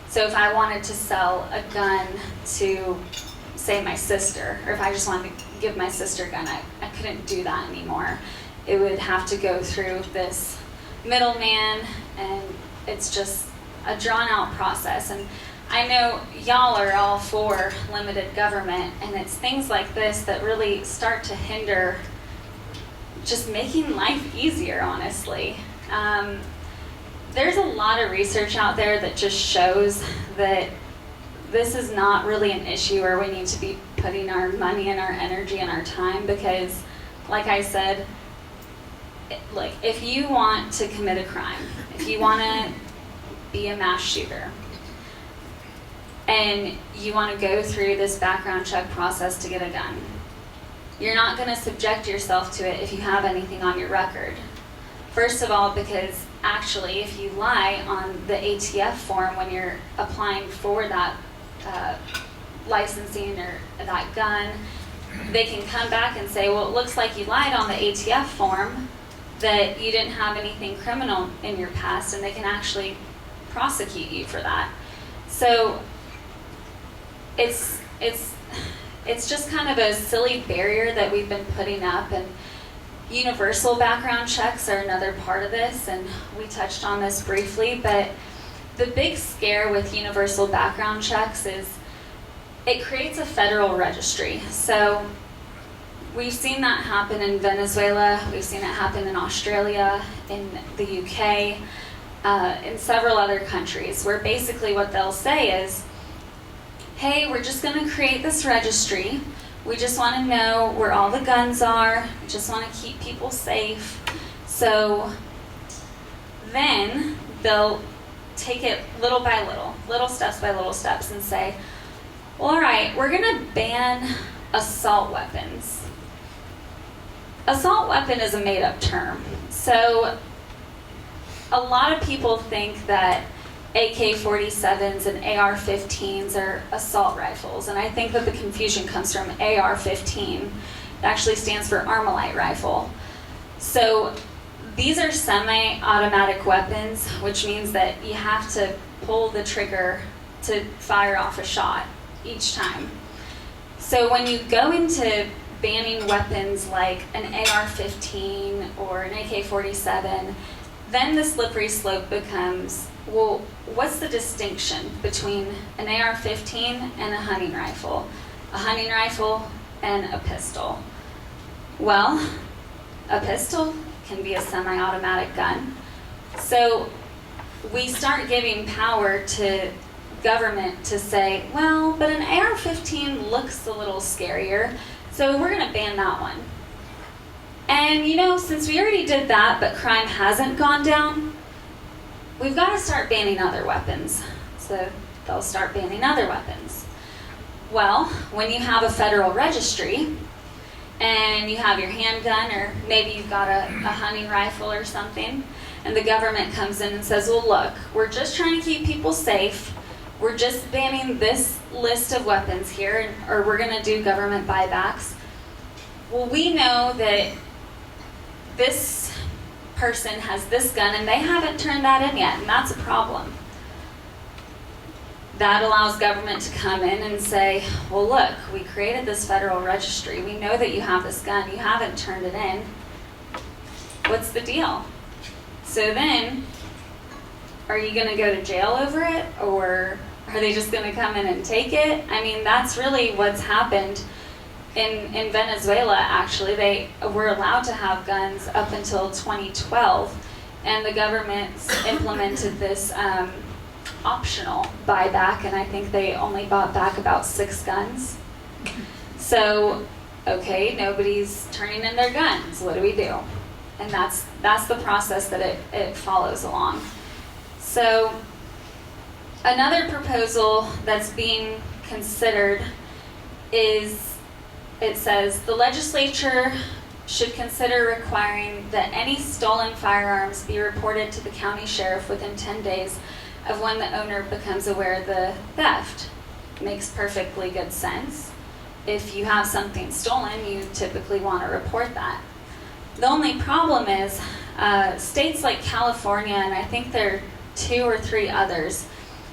So if I wanted to sell a gun to, say, my sister, or if I just wanted to give my sister a gun, I couldn't do that anymore. It would have to go through this middleman, and it's just a drawn-out process. And I know y'all are all for limited government, and it's things like this that really start to hinder just making life easier, honestly. There's a lot of research out there that just shows that this is not really an issue where we need to be putting our money and our energy and our time, because, like I said, like, if you want to commit a crime, if you want to be a mass shooter, and you want to go through this background check process to get a gun, you're not going to subject yourself to it if you have anything on your record. First of all, because actually, if you lie on the ATF form when you're applying for that licensing or that gun, they can come back and say, well, it looks like you lied on the ATF form, that you didn't have anything criminal in your past, and they can actually prosecute you for that. So it's just kind of a silly barrier that we've been putting up, and universal background checks are another part of this, and we touched on this briefly, but the big scare with universal background checks is it creates a federal registry. So we've seen that happen in Venezuela, we've seen it happen in Australia, in the UK, in several other countries, where basically what they'll say is, hey, we're just going to create this registry. We just want to know where all the guns are. We just want to keep people safe. So then they'll take it little by little steps by little steps, and say, well, all right, we're going to ban assault weapons. Assault weapon is a made-up term. So a lot of people think that AK-47s and AR-15s are assault rifles, and I think that the confusion comes from AR-15. It actually stands for Armalite rifle. So these are semi-automatic weapons, which means that you have to pull the trigger to fire off a shot each time. So when you go into banning weapons like an AR-15 or an AK-47, then the slippery slope becomes, well, what's the distinction between an AR-15 and a hunting rifle and a pistol? Well, a pistol can be a semi-automatic gun. So we start giving power to government to say, well, but an AR-15 looks a little scarier, so we're going to ban that one. And since we already did that, but crime hasn't gone down, we've got to start banning other weapons. So they'll start banning other weapons. Well, when you have a federal registry, and you have your handgun, or maybe you've got a hunting rifle or something, and the government comes in and says, well, look, we're just trying to keep people safe. We're just banning this list of weapons here, or we're going to do government buybacks. Well, we know that this person has this gun, and they haven't turned that in yet, and that's a problem. That allows government to come in and say, well, look, we created this federal registry. We know that you have this gun. You haven't turned it in. What's the deal? So then, are you going to go to jail over it? Or are they just going to come in and take it? I mean, that's really what's happened in Venezuela, actually. They were allowed to have guns up until 2012. And the government implemented this optional buyback, and I think they only bought back about 6 guns. So, okay, nobody's turning in their guns. What do we do? And that's the process that it follows along. So, another proposal that's being considered is, it says, the legislature should consider requiring that any stolen firearms be reported to the county sheriff within 10 days of when the owner becomes aware of the theft. Makes perfectly good sense. If you have something stolen, you typically want to report that. The only problem is states like California, and I think there are 2 or 3 others,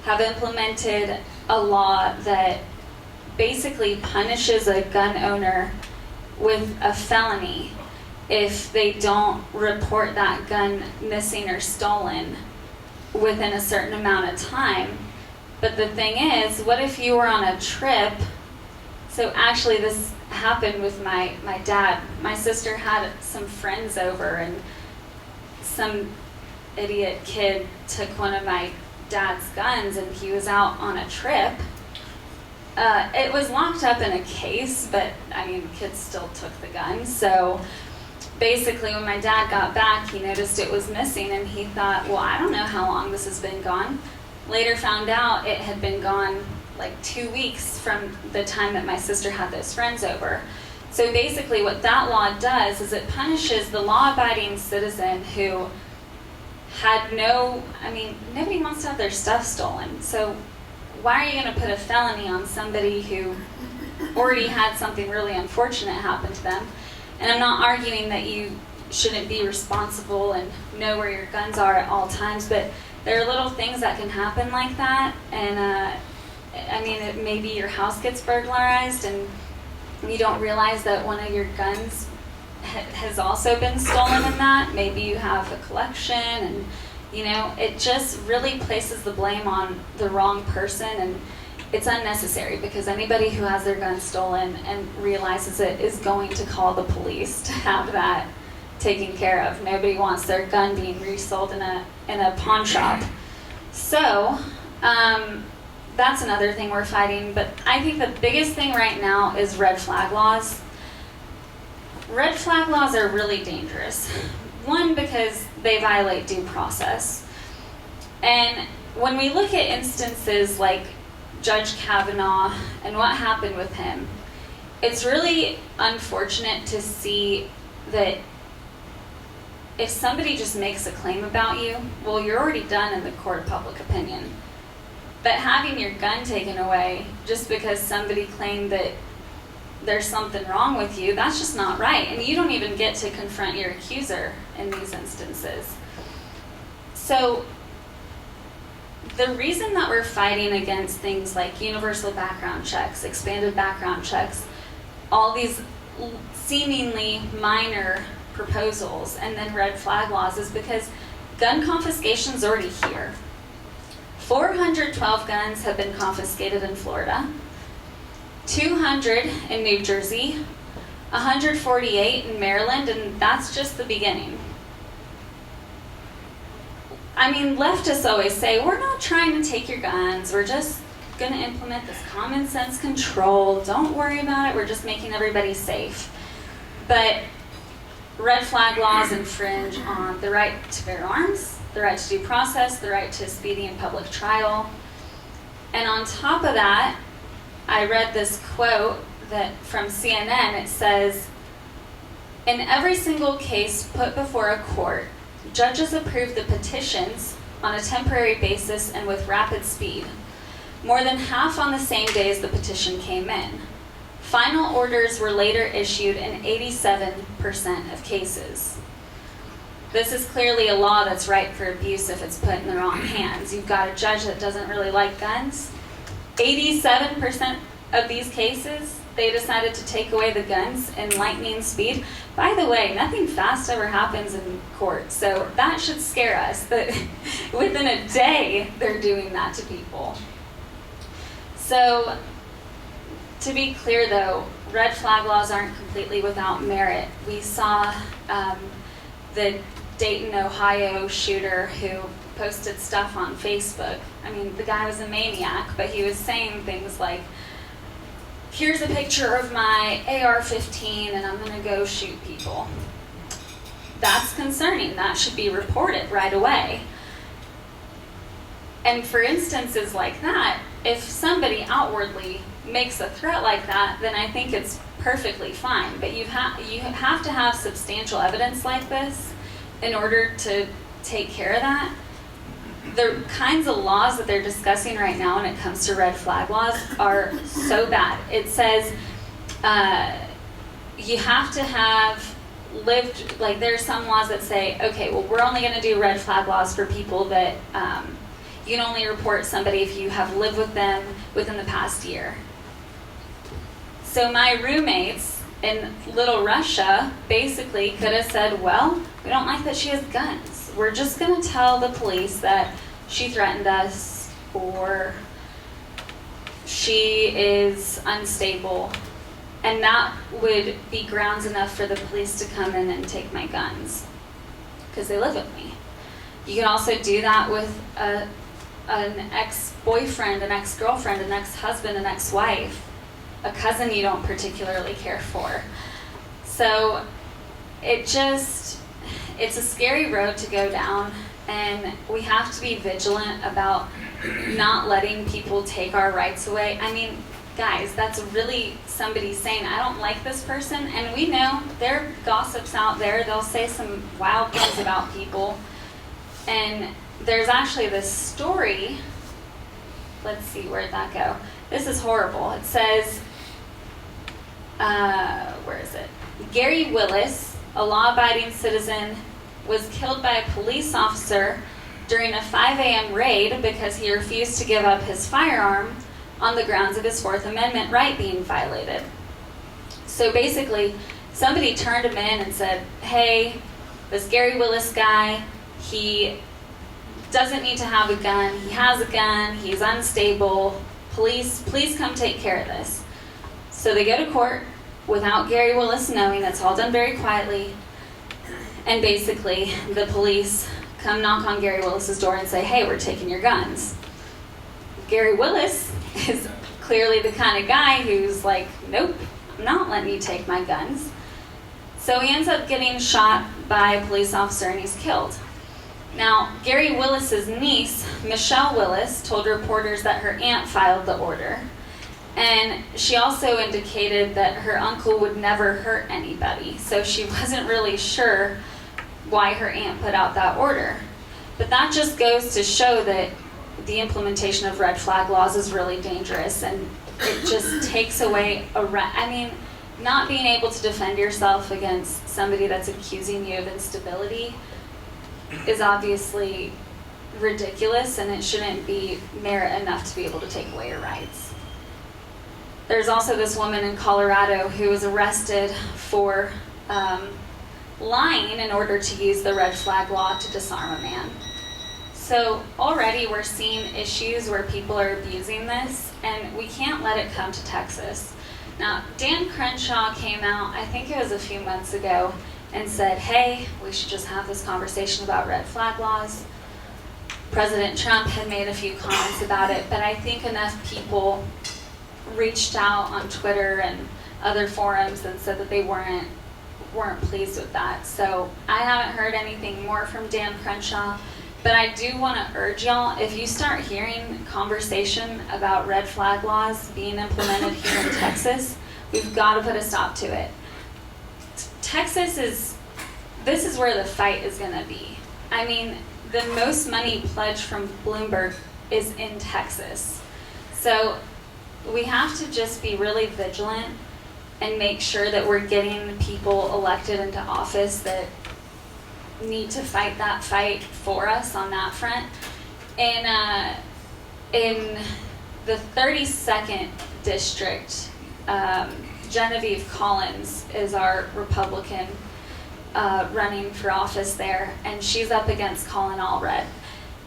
have implemented a law that basically punishes a gun owner with a felony if they don't report that gun missing or stolen within a certain amount of time. But the thing is, what if you were on a trip? So actually this happened with my dad. My sister had some friends over, and some idiot kid took one of my dad's guns, and he was out on a trip. It was locked up in a case, but I mean, kids still took the gun. So basically, when my dad got back, he noticed it was missing, and he thought, well, I don't know how long this has been gone. Later found out it had been gone like 2 weeks from the time that my sister had those friends over. So basically what that law does is it punishes the law-abiding citizen who had nobody wants to have their stuff stolen. So why are you going to put a felony on somebody who already had something really unfortunate happen to them? And I'm not arguing that you shouldn't be responsible and know where your guns are at all times, but there are little things that can happen like that. And maybe your house gets burglarized and you don't realize that one of your guns has also been stolen in that. Maybe you have a collection, and it just really places the blame on the wrong person, and it's unnecessary because anybody who has their gun stolen and realizes it is going to call the police to have that taken care of. Nobody wants their gun being resold in a pawn shop. So that's another thing we're fighting. But I think the biggest thing right now is red flag laws. Red flag laws are really dangerous. One, because they violate due process. And when we look at instances like Judge Kavanaugh and what happened with him, it's really unfortunate to see that if somebody just makes a claim about you, well, you're already done in the court of public opinion. But having your gun taken away just because somebody claimed that there's something wrong with you, that's just not right. And you don't even get to confront your accuser in these instances. So the reason that we're fighting against things like universal background checks, expanded background checks, all these seemingly minor proposals, and then red flag laws, is because gun confiscation's already here. 412 guns have been confiscated in Florida, 200 in New Jersey, 148 in Maryland, and that's just the beginning. I mean, leftists always say, we're not trying to take your guns, we're just going to implement this common sense control, don't worry about it, we're just making everybody safe. But red flag laws infringe on the right to bear arms, the right to due process, the right to a speedy and public trial. And on top of that, I read this quote that from CNN. It says, in every single case put before a court, judges approve the petitions on a temporary basis and with rapid speed. More than half on the same day as the petition came in. Final orders were later issued in 87% of cases. This is clearly a law that's ripe for abuse if it's put in the wrong hands. You've got a judge that doesn't really like guns. 87% of these cases, they decided to take away the guns in lightning speed. By the way, nothing fast ever happens in court, so that should scare us that within a day they're doing that to people. So, to be clear though, red flag laws aren't completely without merit. We saw the Dayton, Ohio shooter who posted stuff on Facebook. I mean, the guy was a maniac, but he was saying things like, here's a picture of my AR-15 and I'm gonna go shoot people. That's concerning. That should be reported right away. And for instances like that, if somebody outwardly makes a threat like that, then I think it's perfectly fine. But you have to have substantial evidence like this in order to take care of that. The kinds of laws that they're discussing right now when it comes to red flag laws are so bad. It says you have to have lived, like there are some laws that say, okay, well, we're only going to do red flag laws for people that you can only report somebody if you have lived with them within the past year. So my roommates in Little Russia basically could have said, well, we don't like that she has guns. We're just going to tell the police that she threatened us or she is unstable. And that would be grounds enough for the police to come in and take my guns because they live with me. You can also do that with an ex-boyfriend, an ex-girlfriend, an ex-husband, an ex-wife, a cousin you don't particularly care for. So it's a scary road to go down, and we have to be vigilant about not letting people take our rights away. I mean, guys, that's really somebody saying, I don't like this person, and we know there are gossips out there. They'll say some wild things about people, and there's actually this story. Let's see, where'd that go? This is horrible. It says, where is it? Gary Willis, a law-abiding citizen, was killed by a police officer during a 5 a.m. raid because he refused to give up his firearm on the grounds of his Fourth Amendment right being violated. So basically, somebody turned him in and said, hey, this Gary Willis guy, he doesn't need to have a gun. He has a gun. He's unstable. Please come take care of this. So they go to court without Gary Willis knowing. It's all done very quietly. And basically, the police come knock on Gary Willis's door and say, hey, we're taking your guns. Gary Willis is clearly the kind of guy who's like, nope, I'm not letting you take my guns. So he ends up getting shot by a police officer and he's killed. Now, Gary Willis's niece, Michelle Willis, told reporters that her aunt filed the order. And she also indicated that her uncle would never hurt anybody. So she wasn't really sure why her aunt put out that order. But that just goes to show that the implementation of red flag laws is really dangerous, and it just takes away not being able to defend yourself against somebody that's accusing you of instability is obviously ridiculous, and it shouldn't be merit enough to be able to take away your rights. There's also this woman in Colorado who was arrested for lying in order to use the red flag law to disarm a man. So already we're seeing issues where people are abusing this, and we can't let it come to Texas. Now, Dan Crenshaw came out, I think it was a few months ago, and said, hey, we should just have this conversation about red flag laws. President Trump had made a few comments about it, but I think enough people reached out on Twitter and other forums and said that they weren't pleased with that. So I haven't heard anything more from Dan Crenshaw, but I do want to urge y'all, if you start hearing conversation about red flag laws being implemented here in Texas, we've got to put a stop to it. Texas this is where the fight is going to be. I mean, the most money pledged from Bloomberg is in Texas. So we have to just be really vigilant and make sure that we're getting people elected into office that need to fight that fight for us on that front. In the 32nd district, Genevieve Collins is our Republican running for office there, and she's up against Colin Allred.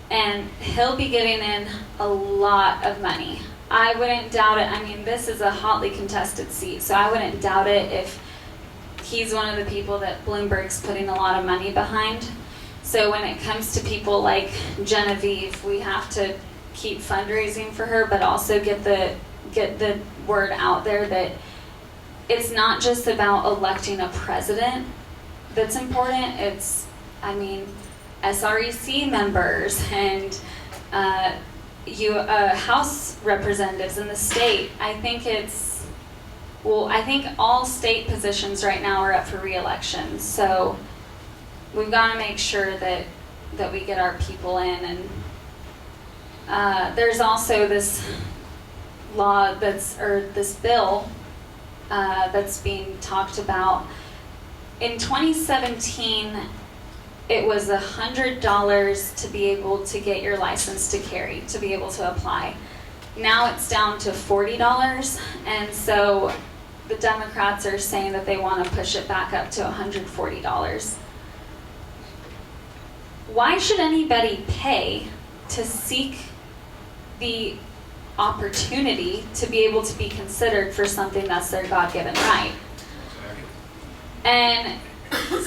And he'll be getting in a lot of money. I wouldn't doubt it. I mean, this is a hotly contested seat, so I wouldn't doubt it if he's one of the people that Bloomberg's putting a lot of money behind. So when it comes to people like Genevieve, we have to keep fundraising for her, but also get the word out there that it's not just about electing a president that's important. It's, I mean, SREC members and House representatives in the state. I think I think all state positions right now are up for re-election. So we've got to make sure that we get our people in. And there's also this law this bill that's being talked about. In 2017, it was $100 to be able to get your license to carry, to be able to apply. Now it's down to $40, and so the Democrats are saying that they want to push it back up to $140. Why should anybody pay to seek the opportunity to be able to be considered for something that's their God-given right? And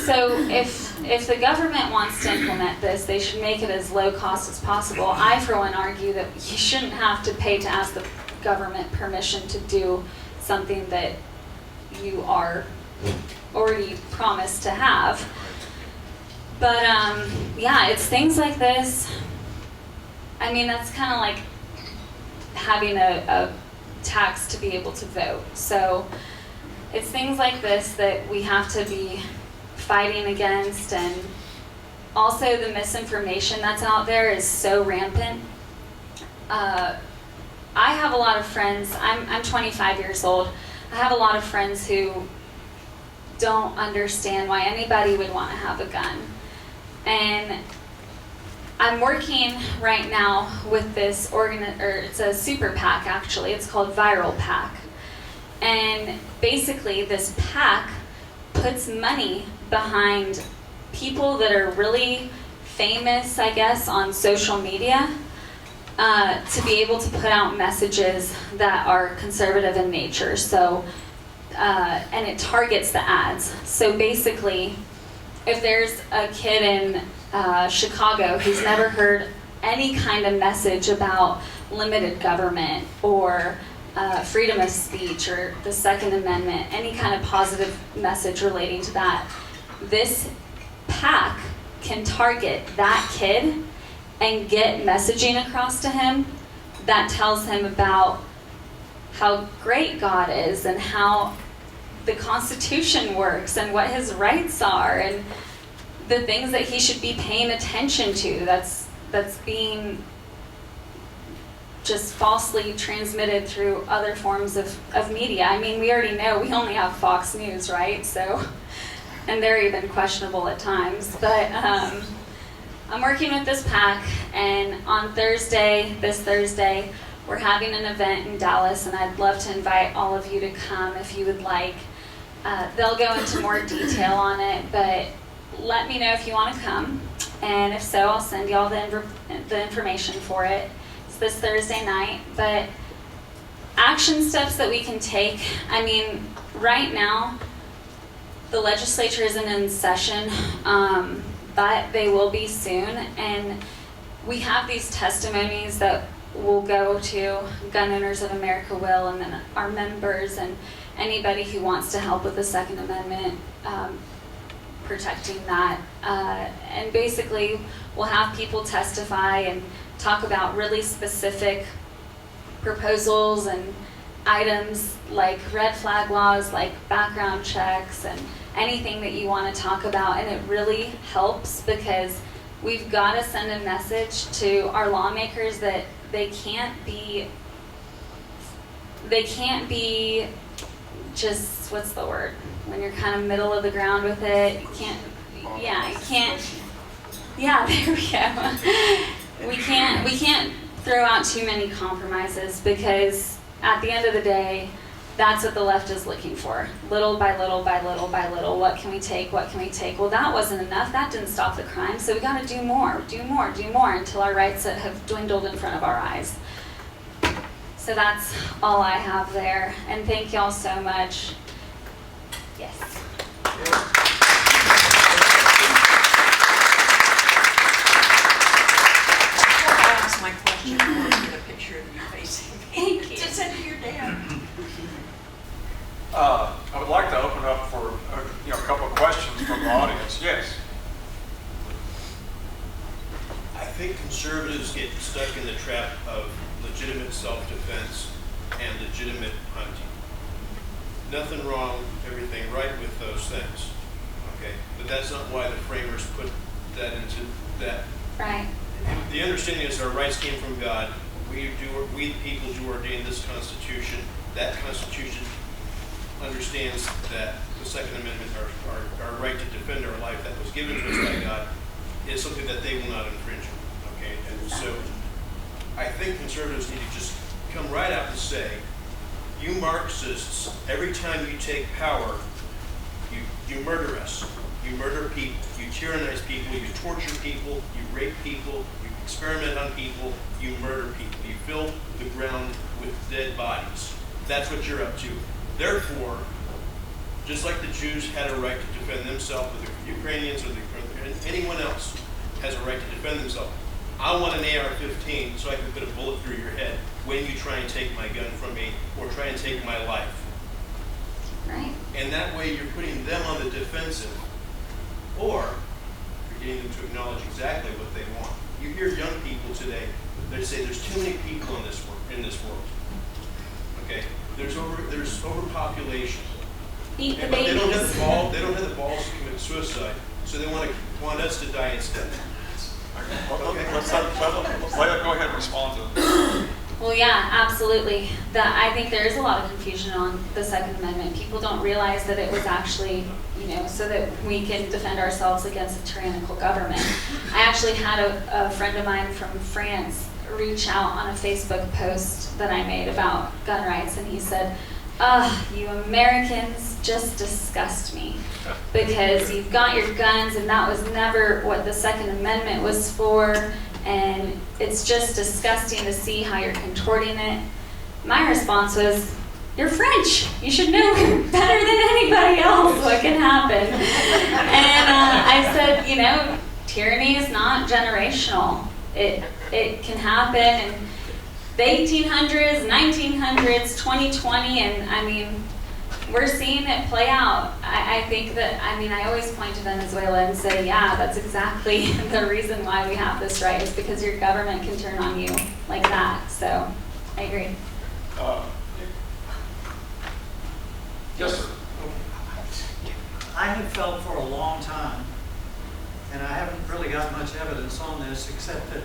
so if the government wants to implement this, they should make it as low cost as possible. I, for one, argue that you shouldn't have to pay to ask the government permission to do something that you are already promised to have. But yeah, it's things like this. I mean, that's kind of like having a tax to be able to vote. So it's things like this that we have to be fighting against, and also the misinformation that's out there is so rampant. I have a lot of friends, I'm 25 years old, I have a lot of friends who don't understand why anybody would want to have a gun. And I'm working right now with this it's a super PAC actually, it's called Viral PAC. And basically this PAC puts money behind people that are really famous, I guess, on social media to be able to put out messages that are conservative in nature. So, and it targets the ads. So basically, if there's a kid in Chicago who's never heard any kind of message about limited government or freedom of speech or the Second Amendment, any kind of positive message relating to that, this PAC can target that kid and get messaging across to him that tells him about how great God is and how the Constitution works and what his rights are and the things that he should be paying attention to that's being just falsely transmitted through other forms of media. I mean, we already know we only have Fox News, right? So, and they're even questionable at times. But I'm working with this PAC, and on this Thursday, we're having an event in Dallas, and I'd love to invite all of you to come if you would like. they'll go into more detail on it, but let me know if you want to come, and if so, I'll send y'all the information for it. It's this Thursday night, but action steps that we can take. I mean, right now, the legislature isn't in session, but they will be soon, and we have these testimonies that will go to Gun Owners of America will, and then our members and anybody who wants to help with the Second Amendment, protecting that. And basically, we'll have people testify and talk about really specific proposals and items like red flag laws, like background checks, and anything that you want to talk about. And it really helps because we've got to send a message to our lawmakers that they can't be just, what's the word, when you're kind of middle of the ground with it, you can't, there we go. We can't throw out too many compromises, because at the end of the day, that's what the left is looking for. Little by little by little by little, what can we take, what can we take? Well, that wasn't enough, that didn't stop the crime, so we gotta do more until our rights have dwindled in front of our eyes. So that's all I have there, and thank y'all so much. Yes. Before I ask my question, I want to get a picture of you facing me. Thank you. To send to your dad. I would like to open up for a couple of questions from the audience. Yes. I think conservatives get stuck in the trap of legitimate self-defense and legitimate hunting. Nothing wrong, everything right with those things, okay? But that's not why the framers put that into that. Right. The understanding is our rights came from God. We the people do ordain this Constitution. That Constitution understands that the Second Amendment, our right to defend our life that was given to us by God, is something that they will not infringe on, okay? And so I think conservatives need to just come right out and say, you Marxists, every time you take power, you murder us. You murder people, you tyrannize people, you torture people, you rape people, you experiment on people, you murder people. You fill the ground with dead bodies. That's what you're up to. Therefore, just like the Jews had a right to defend themselves, or the Ukrainians or anyone else has a right to defend themselves, I want an AR-15 so I can put a bullet through your head when you try and take my gun from me or try and take my life. Right. And that way you're putting them on the defensive, or you're getting them to acknowledge exactly what they want. You hear young people today, they say there's too many people in this world. Okay? There's overpopulation. Eat the But they don't have babies. they don't have the balls to commit suicide, so they want us to die instead. Okay. Let's let it go ahead and respond to it. Well, yeah, absolutely. I think there is a lot of confusion on the Second Amendment. People don't realize that it was actually, so that we can defend ourselves against a tyrannical government. I actually had a friend of mine from France reach out on a Facebook post that I made about gun rights, and he said, you Americans just disgust me, because you've got your guns, and that was never what the Second Amendment was for, and it's just disgusting to see how you're contorting it. My response was, you're French. You should know better than anybody else what can happen. And I said, tyranny is not generational. It can happen in the 1800s, 1900s, 2020, and we're seeing it play out. I think that, I always point to Venezuela and say, yeah, that's exactly the reason why we have this right, is because your government can turn on you like that. So, I agree. Yes, sir. I have felt for a long time, and I haven't really got much evidence on this, except that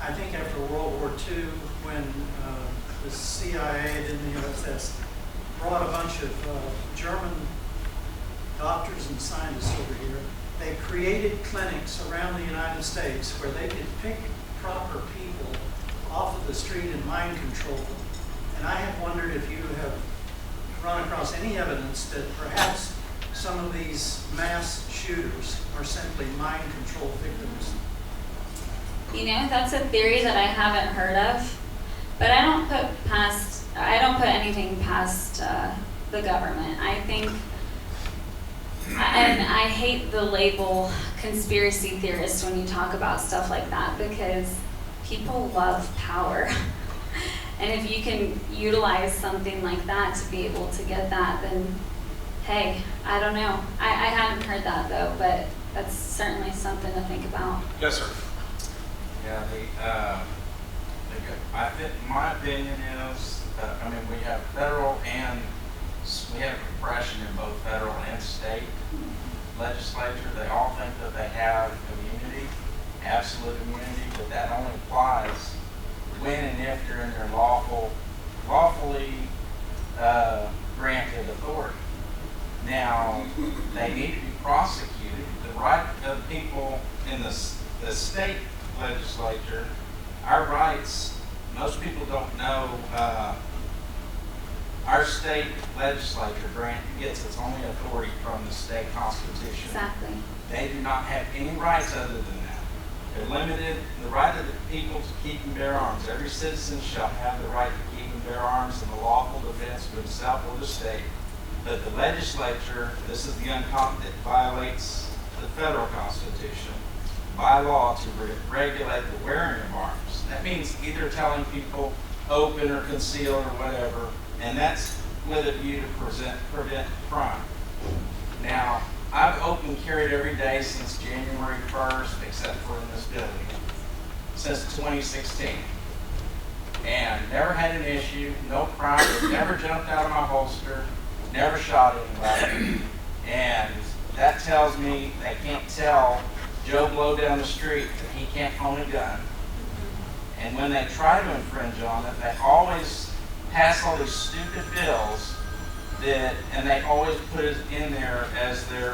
I think after World War II, when the CIA and the USS brought a bunch of German doctors and scientists over here, they created clinics around the United States where they could pick proper people off of the street and mind control them. And I have wondered if you have run across any evidence that perhaps some of these mass shooters are simply mind control victims? You know, that's a theory that I haven't heard of, but I don't put anything past the government. I think, and I hate the label conspiracy theorist when you talk about stuff like that, because people love power. And if you can utilize something like that to be able to get that, then hey, I don't know. I hadn't heard that though, but that's certainly something to think about. Yes, sir. Yeah, I think my opinion is, I mean, we have federal and we have repression in both federal and state legislature. They all think that they have immunity, absolute immunity, but that only applies when and if they're in their lawfully granted authority. Now, they need to be prosecuted. The right of people in the state legislature, our rights, most people don't know, our state legislature gets its only authority from the state constitution. Exactly. They do not have any rights other than that. They're limited, the right of the people to keep and bear arms. Every citizen shall have the right to keep and bear arms in the lawful defense of himself or the state. But the legislature, this is the that violates the federal constitution by law to regulate the wearing of arms. That means either telling people open or conceal or whatever, and that's with a view to prevent crime. Now, I've open carried every day since January 1st, except for in this building, since 2016. And never had an issue, no crime, never jumped out of my holster, never shot anybody. And that tells me they can't tell Joe Blow down the street that he can't own a gun. And when they try to infringe on it, they always pass all these stupid bills and they always put it in there as their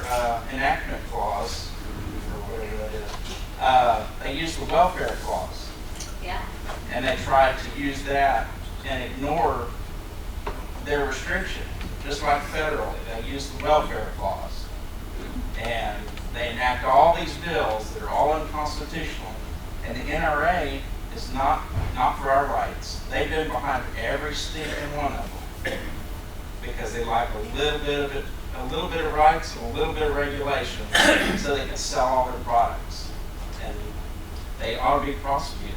enactment clause, or whatever that is. They use the welfare clause. Yeah. And they try to use that and ignore their restriction, just like federally. They use the welfare clause. And they enact all these bills that are all unconstitutional. And the NRA is not for our rights. They've been behind every stinking one of them because they like a little bit of rights and a little bit of regulation so they can sell all their products. And they ought to be prosecuted.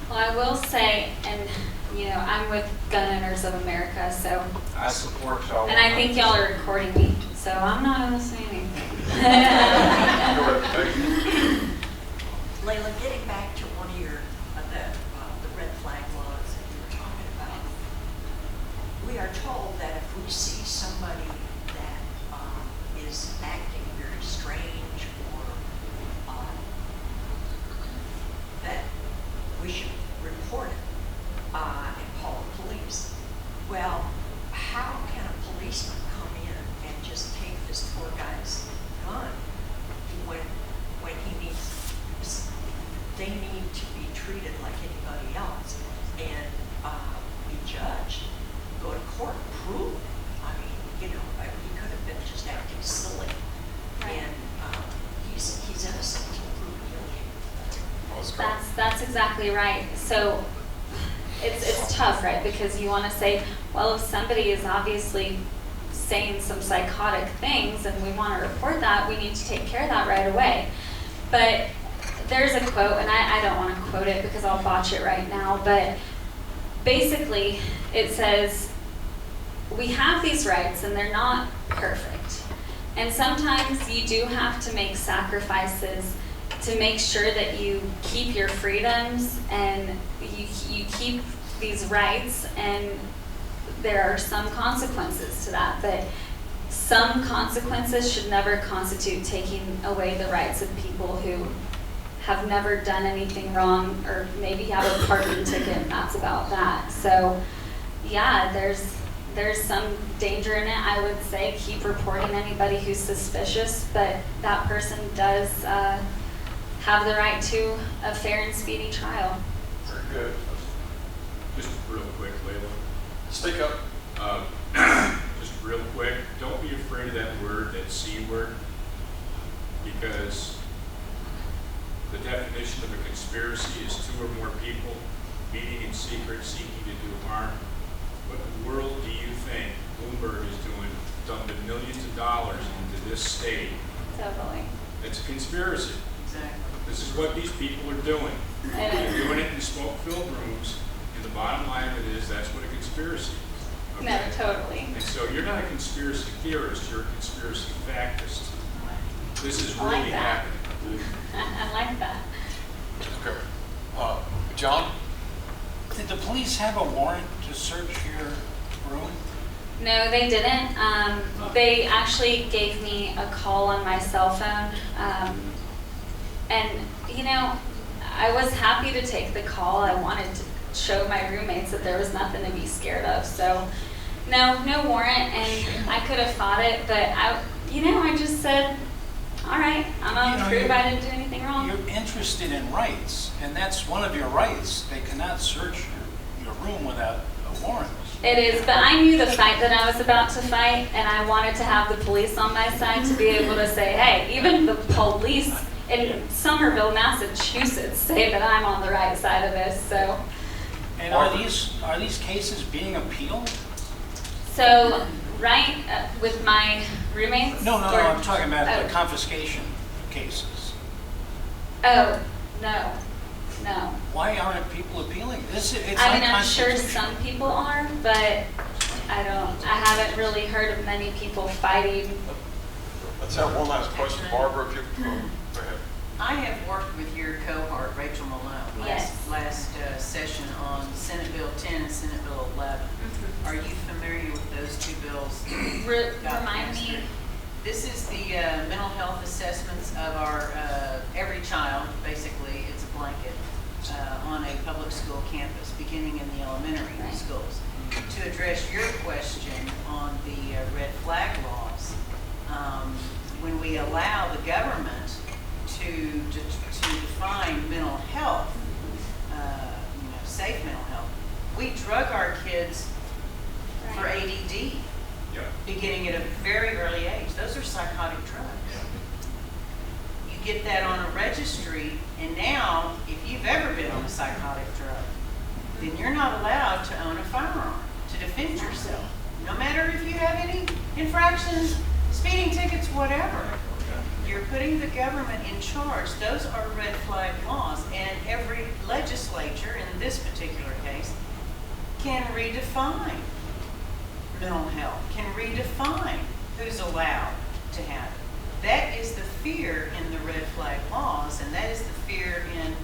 Well, I will say, and you know, I'm with Gun Owners of America, so. I support y'all. And I think y'all are recording me, so I'm not going to say anything. Layla, getting back to one of your, the red flag laws that you were talking about, we are told that if we see somebody that is acting very strange or that we should report it and call the police. Well, how can a policeman come in and just take this poor guy's gun when he needs, they need to be treated like anybody else and be judged, go to court, prove it. I mean, you know, he could have been just acting silly, and he's innocent until proven guilty. That's exactly right. So it's tough, right? Because you want to say, well, if somebody is obviously saying some psychotic things and we want to report that, we need to take care of that right away. But there's a quote, and I don't want to quote it because I'll botch it right now, but basically it says, we have these rights and they're not perfect. And sometimes you do have to make sacrifices to make sure that you keep your freedoms and you keep these rights, and there are some consequences to that, but some consequences should never constitute taking away the rights of people who have never done anything wrong, or maybe have a parking ticket and that's about that. So yeah, there's some danger in it. I would say keep reporting anybody who's suspicious, but that person does have the right to a fair and speedy trial. Very good. Just real quick, Layla. Speak up. real quick, don't be afraid of that word, that C word, because the definition of a conspiracy is two or more people meeting in secret, seeking to do harm. What in the world do you think Bloomberg is doing, dumping millions of dollars into this state? Totally. It's a conspiracy. Exactly. This is what these people are doing. They're doing it in smoke-filled rooms, and the bottom line of it is that's what a conspiracy is. No, totally. And so you're not a conspiracy theorist, you're a conspiracy factist. This is I like really that. happening. I like that. Okay. John? Did the police have a warrant to search your room? No, they didn't. They actually gave me a call on my cell phone. And, you know, I was happy to take the call. I wanted to show my roommates that there was nothing to be scared of. So, no warrant, and I could have fought it, but I just said, all right, I'm on the crew, I didn't do anything wrong. You're interested in rights, and that's one of your rights. They cannot search your room without a warrant. It is, but I knew the fight that I was about to fight, and I wanted to have the police on my side to be able to say, hey, even the police in Somerville, Massachusetts say that I'm on the right side of this, so. And are these cases being appealed? So, right, with my roommates? No, I'm talking about Oh. the confiscation cases. Oh, no. Why aren't people appealing? It's I mean, I'm sure unconstitutional. some people are, but I haven't really heard of many people fighting. Let's have one last question. Barbara, if you, go ahead. I have worked with your cohort, Rachel Malone, Yes. last session on Senate Bill 10 and Senate Bill 11. Are you familiar with those two bills? Remind me. This is the mental health assessments of our, every child, basically, it's a blanket, on a public school campus, beginning in the elementary Right. schools. To address your question on the red flag laws, when we allow the government to define mental health, safe mental health, we drug our kids for Right. ADD, Yep. beginning at a very early age. Those are psychotic drugs. You get that on a registry, and now, if you've ever been on a psychotic drug, then you're not allowed to own a firearm to defend yourself, no matter if you have any infractions, speeding tickets, whatever. You're putting the government in charge. Those are red flag laws, and every legislature, in this particular case, can redefine mental health, can redefine who's allowed to have it. That is the fear in the red flag laws, and that is the fear in,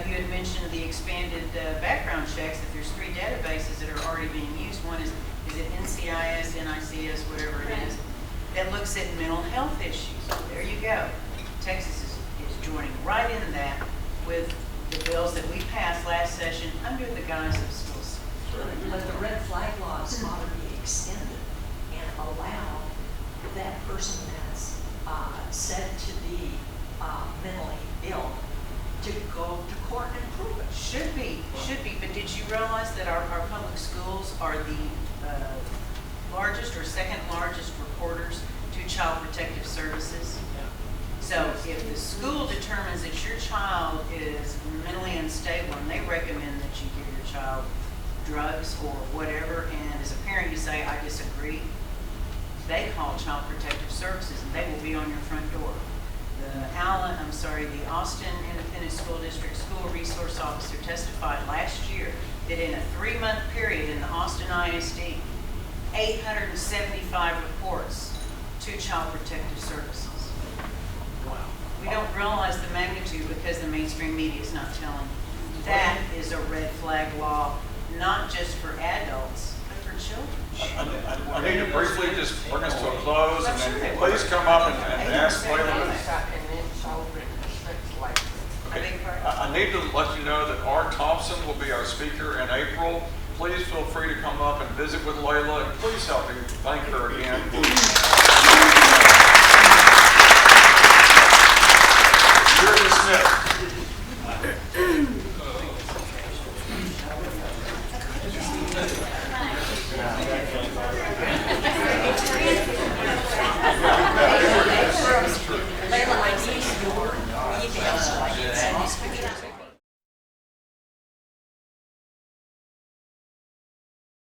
you had mentioned the expanded background checks, that there's 3 databases that are already being used. One is it NCIS, NICS, whatever it is, that looks at mental health issues. There you go. Texas is joining right in that with the bills that we passed last session under the guise of schools. But the red flag laws ought to be extended and allow that person that's said to be mentally ill to go to court and prove it. Should be, but did you realize that our public schools are the largest or second largest reporters to Child Protective Services? So if the school determines that your child is mentally unstable and they recommend that you give your child drugs or whatever, and as a parent you say, I disagree, they call Child Protective Services and they will be on your front door. The Austin Independent School District School Resource Officer testified last year that in a 3-month period in the Austin ISD, 875 reports to Child Protective Services. Wow. We don't realize the magnitude because the mainstream media is not telling you. That is a red flag law, not just for adults, but for children. I need to briefly just bring us to a close, and then please come up and ask Layla. Okay. I need to let you know that Art Thompson will be our speaker in April. Please feel free to come up and visit with Layla, and please help me thank her again